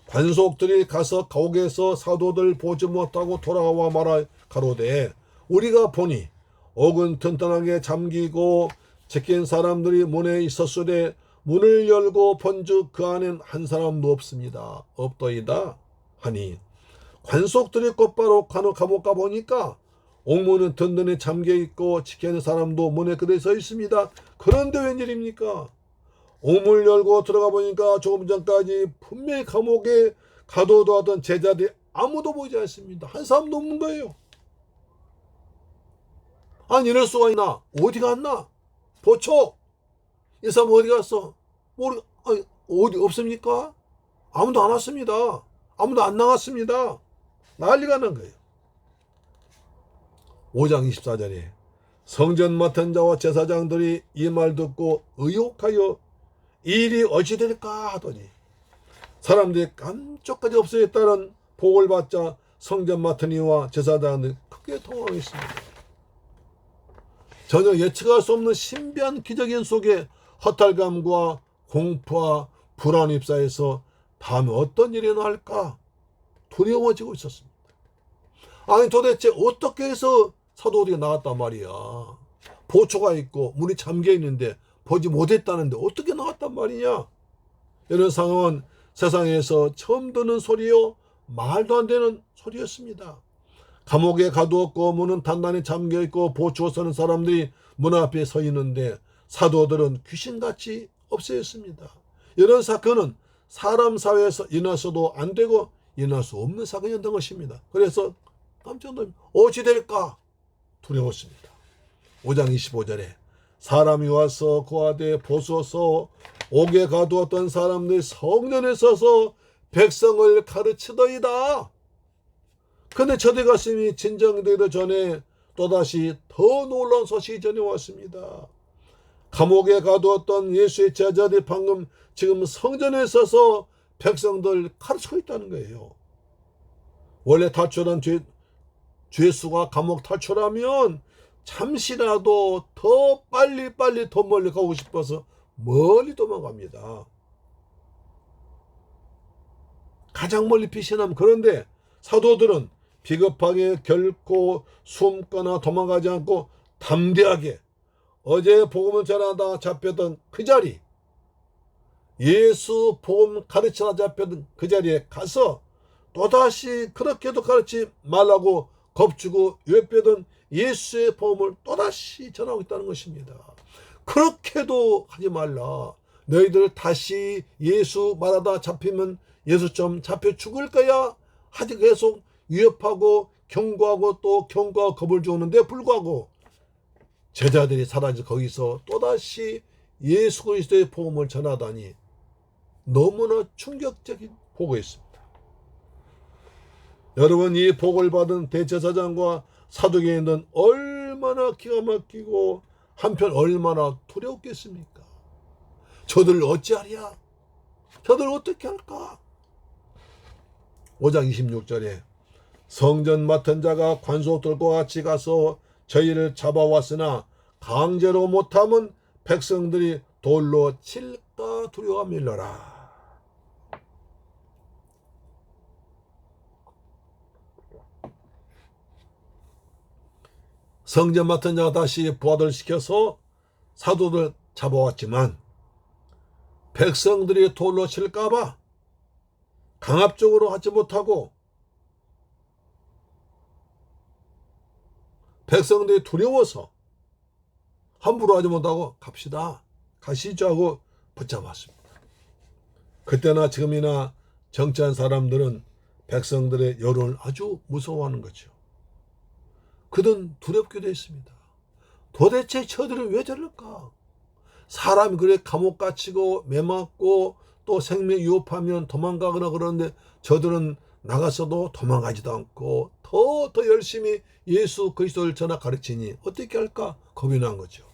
관속들이 가서 가옥에서 사도들 보지 못하고 돌아와 말하 가로되 우리가 보니 옥은 튼튼하게 잠기고 제낀 사람들이 문에 있었으되 문을 열고 본즉 그 안엔 한 사람도 없습니다. 없더이다 하니 관속들이 곧바로 감옥 가 보니까 옥문은 든든히 잠겨 있고 지키는 사람도 문에 그대 서 있습니다. 그런데 웬일입니까? 옥문을 열고 들어가 보니까 조금 전까지 분명히 감옥에 가둬두었던 제자들이 아무도 보이지 않습니다. 한 사람도 없는 거예요. 아니 이럴 수가 있나? 어디 갔나? 보초! 이 사람 어디 갔어? 어디 없습니까? 아무도 안 왔습니다. 아무도 안 나갔습니다. 난리가 난 거예요. 5장 24절에 성전 맡은 자와 제사장들이 이 말 듣고 의혹하여 이 일이 어찌 될까 하더니 사람들이 깜짝까지 없어졌다는 복을 받자 성전 맡은 이와 제사장들이 크게 당황했습니다. 전혀 예측할 수 없는 신비한 기적인 속에 허탈감과 공포와 불안이 휩싸여서 다음에 어떤 일이 일어날까 두려워지고 있었습니다. 아니 도대체 어떻게 해서 사도들이 나갔단 말이야. 보초가 있고 문이 잠겨 있는데 보지 못했다는데 어떻게 나갔단 말이냐. 이런 상황은 세상에서 처음 듣는 소리요 말도 안 되는 소리였습니다. 감옥에 가두었고 문은 단단히 잠겨있고 보초에 서는 사람들이 문 앞에 서 있는데 사도들은 귀신같이 없어졌습니다. 이런 사건은 사람 사회에서 일어나서도 안 되고 일어날 수 없는 사건이었던 것입니다. 그래서 깜짝 놀랍니다. 어찌 될까 두려웠습니다. 5장 25절에 사람이 와서 고하되 보소서 옥에 가두었던 사람들이 성전에 서서 백성을 가르치더이다. 근데 저들 가슴이 진정되기 전에 또다시 더 놀라운 소식이 전해왔습니다. 감옥에 가두었던 예수의 제자들이 방금 지금 성전에 서서 백성들 가르치고 있다는 거예요. 원래 탈출한 죄수가 감옥 탈출하면 잠시라도 더 빨리 더 멀리 가고 싶어서 멀리 도망갑니다. 가장 멀리 피신하면. 그런데 사도들은 비겁하게 결코 숨거나 도망가지 않고 담대하게 어제 복음을 전하다 잡혔던 그 자리, 예수 복음 가르치다 잡혔던 그 자리에 가서 또다시 그렇게도 가르치지 말라고 겁주고 외빼던 예수의 복음을 또다시 전하고 있다는 것입니다. 그렇게도 하지 말라. 너희들 다시 예수 말하다 잡히면 예수처럼 잡혀 죽을 거야. 하지 계속 위협하고 경고하고 또 경고하고 겁을 주는데 불구하고 제자들이 사라져 거기서 또다시 예수 그리스도의 복음을 전하다니 너무나 충격적인 복이었습니다. 여러분, 이 복을 받은 대제사장과 사두개인들은 얼마나 기가 막히고 한편 얼마나 두려웠겠습니까? 저들 어찌하랴? 저들 어떻게 할까? 5장 26절에 성전 맡은 자가 관속들과 같이 가서 저희를 잡아왔으나 강제로 못하면 백성들이 돌로 칠까 두려워 밀러라. 성전 맡은 자가 다시 부하들 시켜서 사도들 잡아왔지만 백성들이 돌로 칠까봐 강압적으로 하지 못하고 백성들이 두려워서 함부로 하지 못하고 갑시다, 가시죠 하고 붙잡았습니다. 그때나 지금이나 정치한 사람들은 백성들의 여론을 아주 무서워하는 거죠. 그들은 두렵기도 했습니다. 도대체 저들은 왜 저럴까? 사람이 그래 감옥 갇히고 매맞고 또 생명 위협하면 도망가거나 그러는데 저들은 나가서도 도망가지도 않고 더 열심히 예수 그리스도를 전하 가르치니 어떻게 할까 겁이 난 거죠.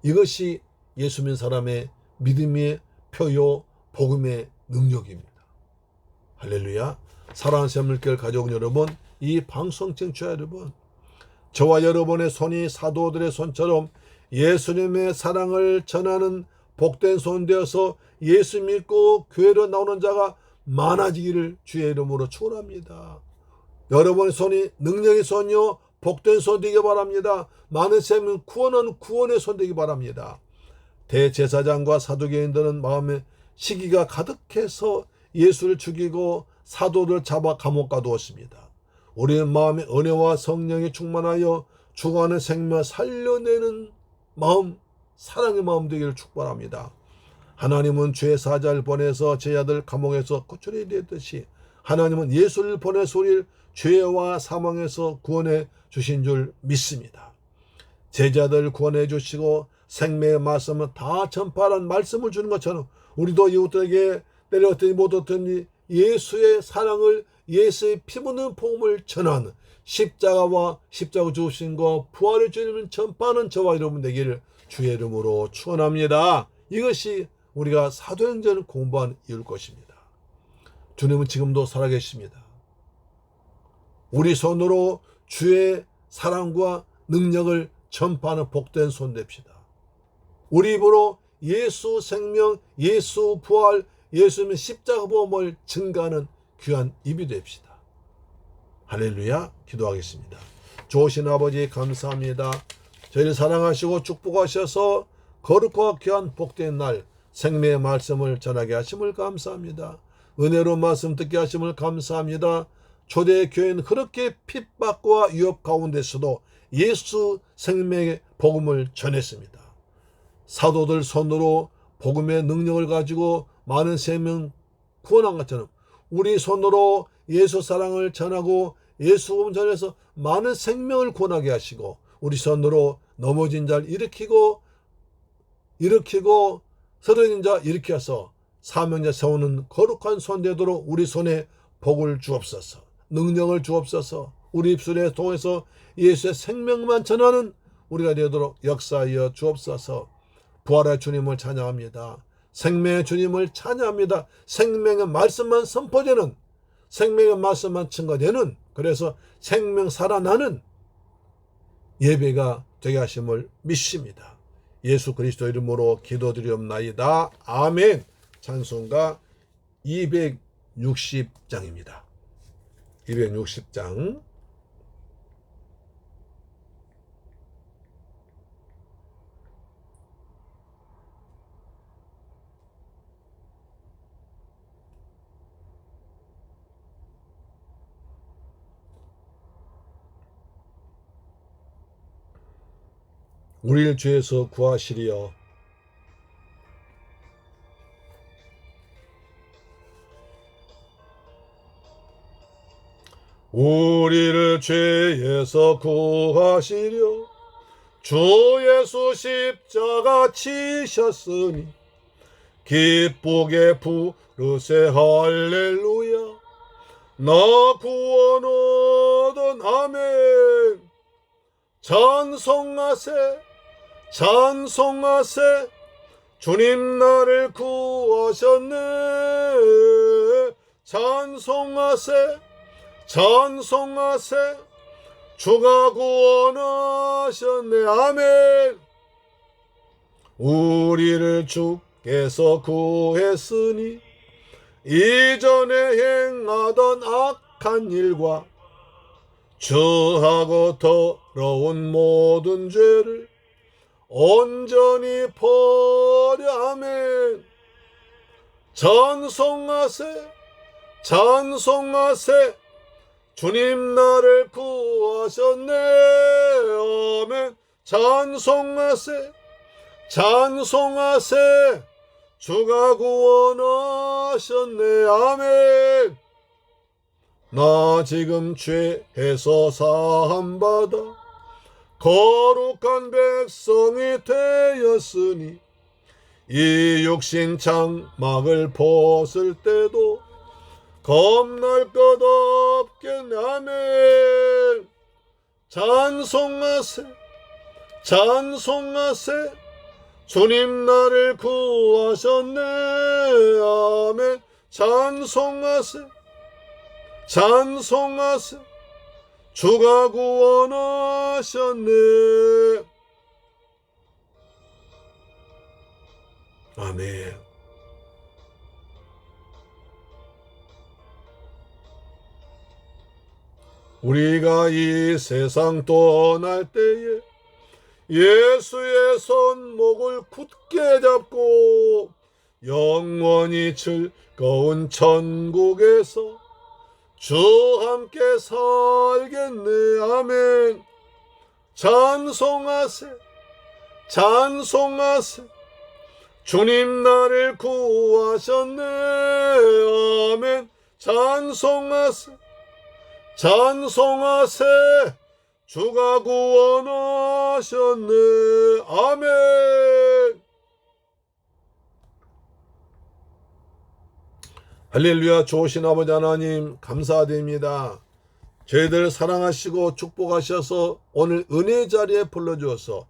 이것이 예수 믿는 사람의 믿음의 표요 복음의 능력입니다. 할렐루야. 사랑하는 샘물교회 가족 여러분, 이 방송 청취자 여러분, 저와 여러분의 손이 사도들의 손처럼 예수님의 사랑을 전하는 복된 손 되어서 예수 믿고 교회로 나오는 자가 많아지기를 주의 이름으로 축원합니다. 여러분의 손이 능력의 손이요 복된 손 되기 바랍니다. 많은 생명 구원은 구원의 손 되기 바랍니다. 대제사장과 사두개인들은 마음에 시기가 가득해서 예수를 죽이고 사도를 잡아 감옥 가두었습니다. 우리는 마음의 은혜와 성령에 충만하여 죽어가는 생명을 살려내는 마음, 사랑의 마음 되기를 축복합니다. 하나님은 죄 사자를 보내서 제자들 감옥에서 구출해 내듯이 하나님은 예수를 보내서 우리를 죄와 사망에서 구원해 주신 줄 믿습니다. 제자들 구원해 주시고 생명의 말씀은 다 전파하라는 말씀을 주는 것처럼 우리도 이웃들에게 내려왔더니 못 얻더니 예수의 사랑을, 예수의 피 묻는 복음을 전하는 십자가와 십자가 주신과 부활의 주님을 전파하는 저와 여러분 되기를 주의 이름으로 축원합니다. 이것이 우리가 사도행전을 공부한 이유일 것입니다. 주님은 지금도 살아계십니다. 우리 손으로 주의 사랑과 능력을 전파하는 복된 손 됩시다. 우리 입으로 예수 생명, 예수 부활, 예수님의 십자가 보험을 증가하는 귀한 입이 됩시다. 할렐루야. 기도하겠습니다. 좋으신 아버지 감사합니다. 저희를 사랑하시고 축복하셔서 거룩과 귀한 복된 날 생명의 말씀을 전하게 하심을 감사합니다. 은혜로 말씀 듣게 하심을 감사합니다. 초대교회는 그렇게 핍박과 위협 가운데서도 예수 생명의 복음을 전했습니다. 사도들 손으로 복음의 능력을 가지고 많은 생명 구원한 것처럼 우리 손으로 예수 사랑을 전하고 예수 복음 전해서 많은 생명을 구원하게 하시고 우리 손으로 넘어진 자를 일으키고 쓰러진 자 일으켜서 사명자 세우는 거룩한 손 되도록 우리 손에 복을 주옵소서. 능력을 주옵소서. 우리 입술에 통해서 예수의 생명만 전하는 우리가 되도록 역사하여 주옵소서. 부활의 주님을 찬양합니다. 생명의 주님을 찬양합니다. 생명의 말씀만 선포되는, 생명의 말씀만 증거되는, 그래서 생명 살아나는 예배가 되게 하심을 믿습니다. 예수 그리스도 이름으로 기도드리옵나이다. 아멘. 찬송가 260장입니다. 260장. 우리를 죄에서 구하시리여. 우리를 죄에서 구하시려 주 예수 십자가 치셨으니 기쁘게 부르세 할렐루야. 나 구원 얻은 아멘. 찬송하세 찬송하세 주님 나를 구하셨네. 찬송하세 찬송하세 주가 구원하셨네. 아멘. 우리를 주께서 구했으니 이전에 행하던 악한 일과 저하고 더러운 모든 죄를 온전히 버려. 아멘. 찬송하세 찬송하세 주님 나를 구하셨네. 아멘. 찬송하세 찬송하세 주가 구원하셨네. 아멘. 나 지금 죄에서 사함받아 거룩한 백성이 되었으니 이 육신 장막을 벗을 때도 겁날 것 없겠네. 아멘. 찬송하세 찬송하세 주님 나를 구하셨네. 아멘. 찬송하세 찬송하세 주가 구원하셨네. 아멘. 우리가 이 세상 떠날 때에 예수의 손목을 굳게 잡고 영원히 즐거운 천국에서 주 함께 살겠네. 아멘. 찬송하세, 찬송하세. 주님 나를 구하셨네. 아멘. 찬송하세, 찬송하세. 주가 구원하셨네. 아멘. 할렐루야. 좋으신 아버지 하나님 감사드립니다. 저희들 사랑하시고 축복하셔서 오늘 은혜 자리에 불러주어서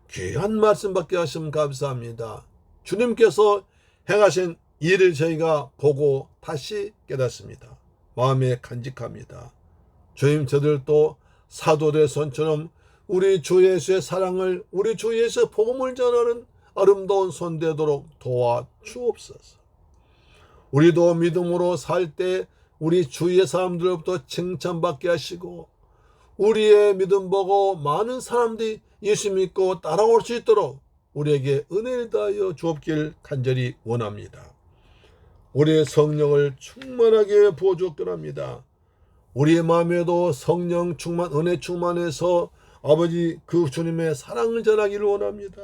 귀한 말씀 받게 하시면 감사합니다. 주님께서 행하신 일을 저희가 보고 다시 깨닫습니다. 마음에 간직합니다. 주님, 저들도 사도들의 손처럼 우리 주 예수의 사랑을, 우리 주 예수의 복음을 전하는 아름다운 손 되도록 도와주옵소서. 우리도 믿음으로 살 때 우리 주위의 사람들로부터 칭찬받게 하시고 우리의 믿음 보고 많은 사람들이 예수 믿고 따라올 수 있도록 우리에게 은혜를 다하여 주옵길 간절히 원합니다. 우리의 성령을 충만하게 부어주옵길 합니다. 우리의 마음에도 성령 충만, 은혜 충만해서 아버지 그 주님의 사랑을 전하기를 원합니다.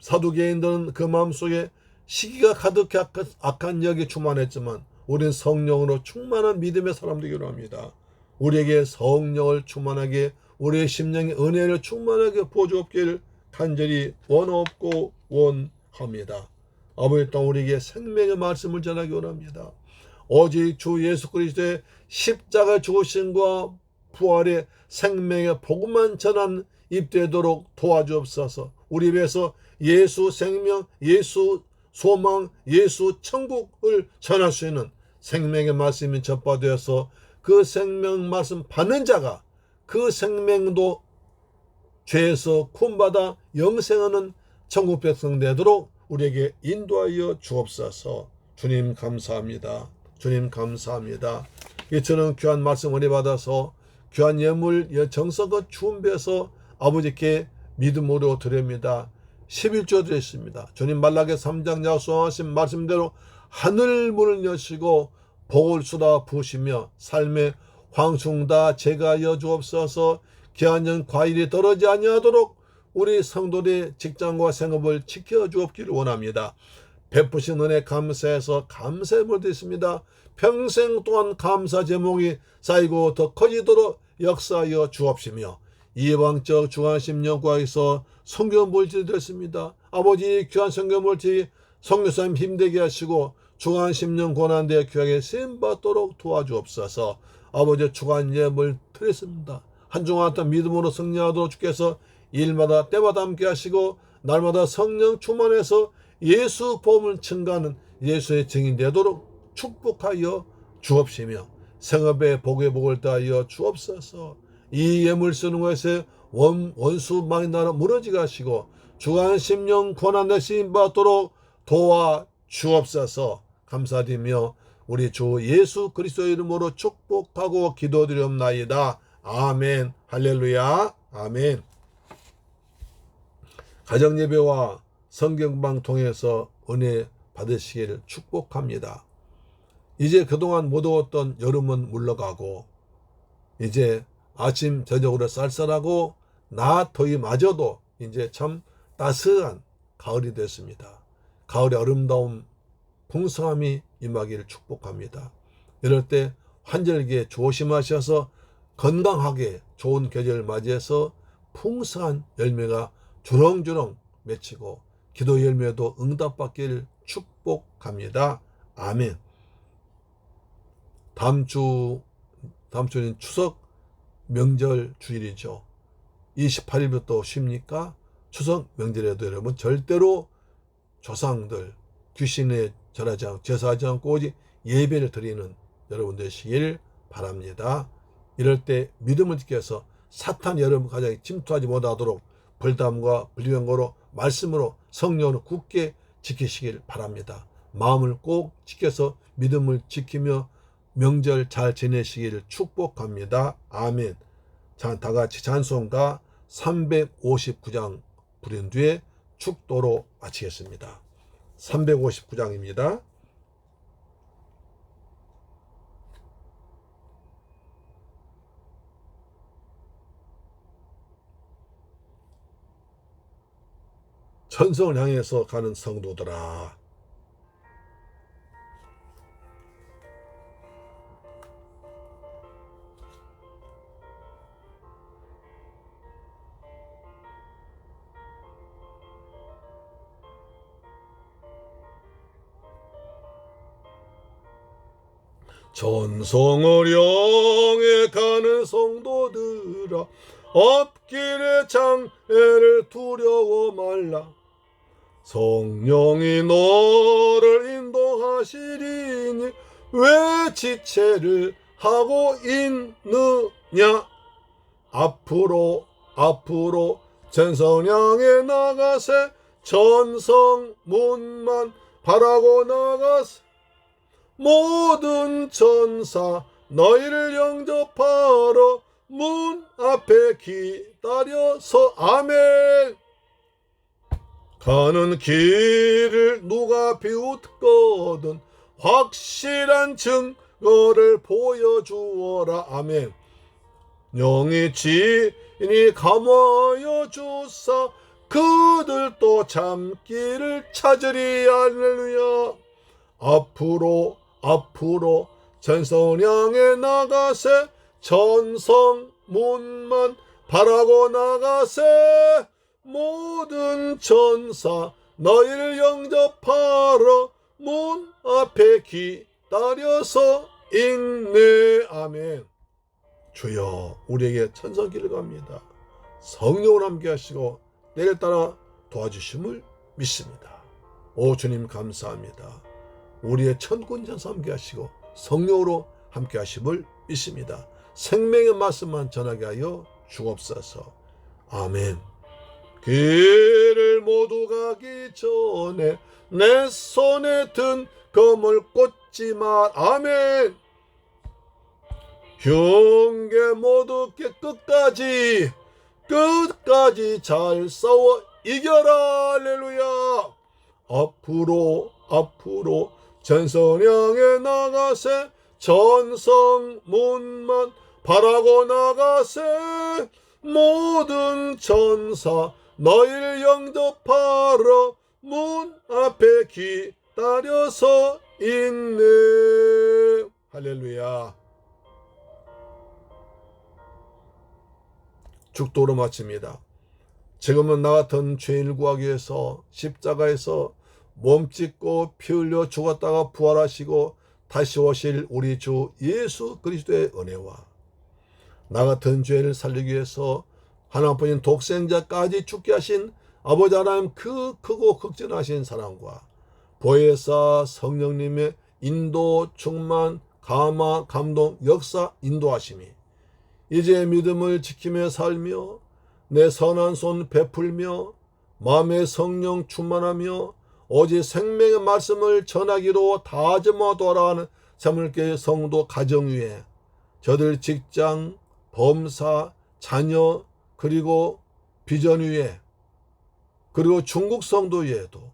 사두개인들은 그 마음속에 시기가 가득히 악한 영이 충만했지만 우리는 성령으로 충만한 믿음의 사람 되기로 합니다. 우리에게 성령을 충만하게, 우리의 심령의 은혜를 충만하게 부어주옵기를 간절히 원하옵고 원합니다. 아버지 땅 우리에게 생명의 말씀을 전하기 원합니다. 오직 주 예수 그리스도의 십자가 죽으심과 부활의 생명의 복음만 전한 입되도록 도와주옵소서. 우리 입에서 예수 생명, 예수 소망, 예수 천국을 전할 수 있는 생명의 말씀이 전파되어서 그 생명 말씀 받는 자가 그 생명도 죄에서 구원받아 영생하는 천국 백성 되도록 우리에게 인도하여 주옵소서. 주님 감사합니다. 주님 감사합니다. 이처럼 귀한 말씀 은혜 받아서 귀한 예물 정성껏 준비해서 아버지께 믿음으로 드립니다. 11조 드렸습니다. 주님 말라기 3장 약속하신 말씀대로 하늘 문을 여시고 복을 쏟아 부으시며 삶의 황충다 제가하여 주옵소서. 귀한 영 과일이 떨어지지 아니하도록 우리 성도들의 직장과 생업을 지켜주옵기를 원합니다. 베푸신 은혜 감사해서 감사의 물 드렸습니다. 평생 동안 감사 제목이 쌓이고 더 커지도록 역사하여 주옵시며 이방적 주관심 영과에서 성경 물질 드렸습니다. 아버지 귀한 성경 물질 성교사님 힘되게 하시고 주관심령 고난대 귀하게 쓰임받도록 도와주옵소서. 아버지 주관 예물 드렸습니다. 한 주간 동안 믿음으로 승리하도록 주께서 일마다 때마다 함께 하시고 날마다 성령 충만해서 예수 복음을 증가하는 예수의 증인 되도록 축복하여 주옵시며 생업의 복의 복을 다하여 주옵소서. 이 예물 쓰는 것에 원수 망의 나라 무너지게 하시고 주간 심령 고난의 쓰임 받도록 도와 주옵소서. 감사드리며 우리 주 예수 그리스도 이름으로 축복하고 기도드리옵나이다. 아멘. 할렐루야. 아멘. 가정예배와 성경방 통해서 은혜 받으시기를 축복합니다. 이제 그동안 못 더웠던 여름은 물러가고 이제 아침 저녁으로 쌀쌀하고 낮 더위마저도 이제 참 따스한 가을이 됐습니다. 가을의 아름다움 풍성함이 임하기를 축복합니다. 이럴 때 환절기에 조심하셔서 건강하게 좋은 계절을 맞이해서 풍성한 열매가 주렁주렁 맺히고 기도 열매도 응답받기를 축복합니다. 아멘. 다음 주는 추석 명절 주일이죠. 28일부터 쉽니까? 추석 명절에도 여러분 절대로 조상들 귀신에 절하지 않고 제사하지 않고 오직 예배를 드리는 여러분 되시길 바랍니다. 이럴 때 믿음을 지켜서 사탄 여러분 가정에 침투하지 못하도록 불담과 불경고로 말씀으로 성령으로 굳게 지키시길 바랍니다. 마음을 꼭 지켜서 믿음을 지키며 명절 잘 지내시길 축복합니다. 아멘. 자, 다 같이 찬송가 359장 부른 뒤에 축도로 마치겠습니다. 359장입니다. 천성을 향해서 가는 성도들아, 천성을 향해 가는 성도들아, 앞길의 장애를 두려워 말라. 성령이 너를 인도하시리니 왜 지체를 하고 있느냐. 앞으로 전성 향해 나가세. 전성문만 바라고 나가세. 모든 천사 너희를 영접하러 문 앞에 기다려서. 아멘. 가는 길을 누가 비웃거든 확실한 증거를 보여주어라. 아멘. 영이 지인이 감화하여 주사 그들도 잠길을 찾으리. 할렐루야. 앞으로 전성 향해 나가세. 전성문만 바라고 나가세. 모든 천사 너희를 영접하러 문 앞에 기다려서 있네. 아멘. 주여, 우리에게 천성길을 갑니다. 성령을 함께 하시고 때를 따라 도와주심을 믿습니다. 오 주님 감사합니다. 우리의 천군천사 함께 하시고 성령으로 함께 하심을 믿습니다. 생명의 말씀만 전하게 하여 주옵소서. 아멘. 길을 모두 가기 전에 내 손에 든 검을 꽂지 마. 아멘. 흉계 모두 끝까지 잘 싸워 이겨라. 할렐루야. 앞으로 전성 향해 나가세. 전성문만 바라고 나가세. 모든 천사 너희를 영접하러 문 앞에 기다려서 있네. 할렐루야. 축도로 마칩니다. 지금은 나 같은 죄인을 구하기 위해서 십자가에서 몸 찢고 피 흘려 죽었다가 부활하시고 다시 오실 우리 주 예수 그리스도의 은혜와 나 같은 죄를 살리기 위해서 하나뿐인 독생자까지 죽게 하신 아버지 하나님 그 크고 극진하신 사랑과 보혜사 성령님의 인도, 충만, 감화, 감동, 역사, 인도하심이 이제 믿음을 지키며 살며 내 선한 손 베풀며 마음의 성령 충만하며 오직 생명의 말씀을 전하기로 다짐하고 돌아가는 사물교회 성도 가정 위에 저들 직장, 범사, 자녀 그리고 비전 위에 그리고 중국 성도 위에도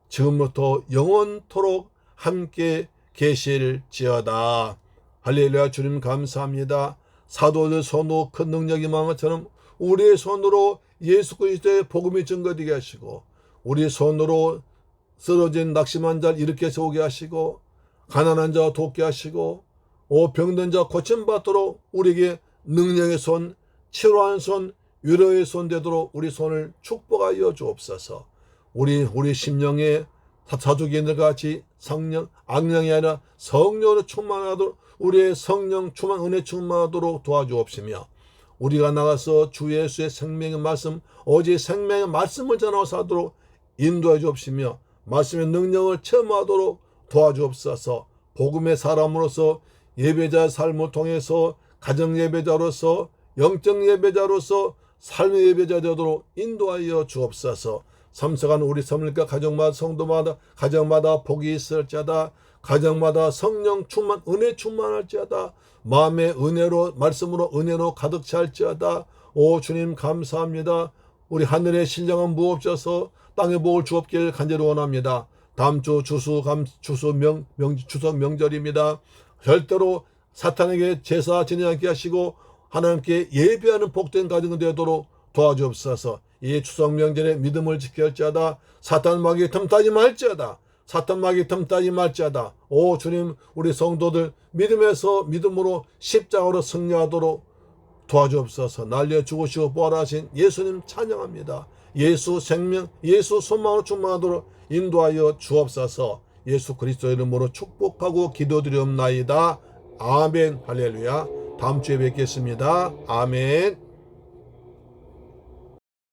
지금부터 영원토록 함께 계실지어다. 할렐루야. 주님 감사합니다. 사도들 손으로 큰 능력이 임한 것처럼 우리의 손으로 예수 그리스도의 복음이 증거되게 하시고 우리 손으로 쓰러진 낙심한 자를 일으켜 세우게 하시고 가난한 자와 돕게 하시고 병든 자 고침받도록 우리에게 능력의 손, 치료한 손, 위로의 손 되도록 우리 손을 축복하여 주옵소서. 우리 심령에 사두개인들 같이 성령, 악령이 아니라 성령으로 충만하도록 우리의 성령 충만, 은혜 충만하도록 도와주옵시며 우리가 나가서 주 예수의 생명의 말씀, 오직 생명의 말씀을 전하고 하도록 인도해 주옵시며 말씀의 능력을 체험하도록 도와주옵소서. 복음의 사람으로서 예배자의 삶을 통해서 가정 예배자로서 영적 예배자로서 삶의 예배자 되도록 인도하여 주옵소서. 참석한 우리 섬일과 가정마다 성도마다 가정마다 복이 있을 자다. 가정마다 성령 충만, 은혜 충만할지어다. 마음의 은혜로, 말씀으로 은혜로 가득 찰지어다. 오 주님 감사합니다. 우리 하늘의 신령한 무옵셔서 땅의 복을 주옵길 간절히 원합니다. 다음 주 추석 명절입니다. 절대로 사탄에게 제사 지내지 않게 하시고 하나님께 예배하는 복된 가정이 되도록 도와주옵소서. 이 추석 명절에 믿음을 지켜야 할지어다. 사탄 마귀 틈타지 말지어다. 사탄 마귀 틈타지 말지어다. 오 주님, 우리 성도들 믿음에서 믿음으로 십자가로 승리하도록 도와주옵소서. 날려 죽으시고 부활하신 예수님 찬양합니다. 예수 생명, 예수 소망으로 충만하도록 인도하여 주옵소서. 예수 그리스도 이름으로 축복하고 기도드리옵나이다. 아멘. 할렐루야. 다음 주에 뵙겠습니다. 아멘.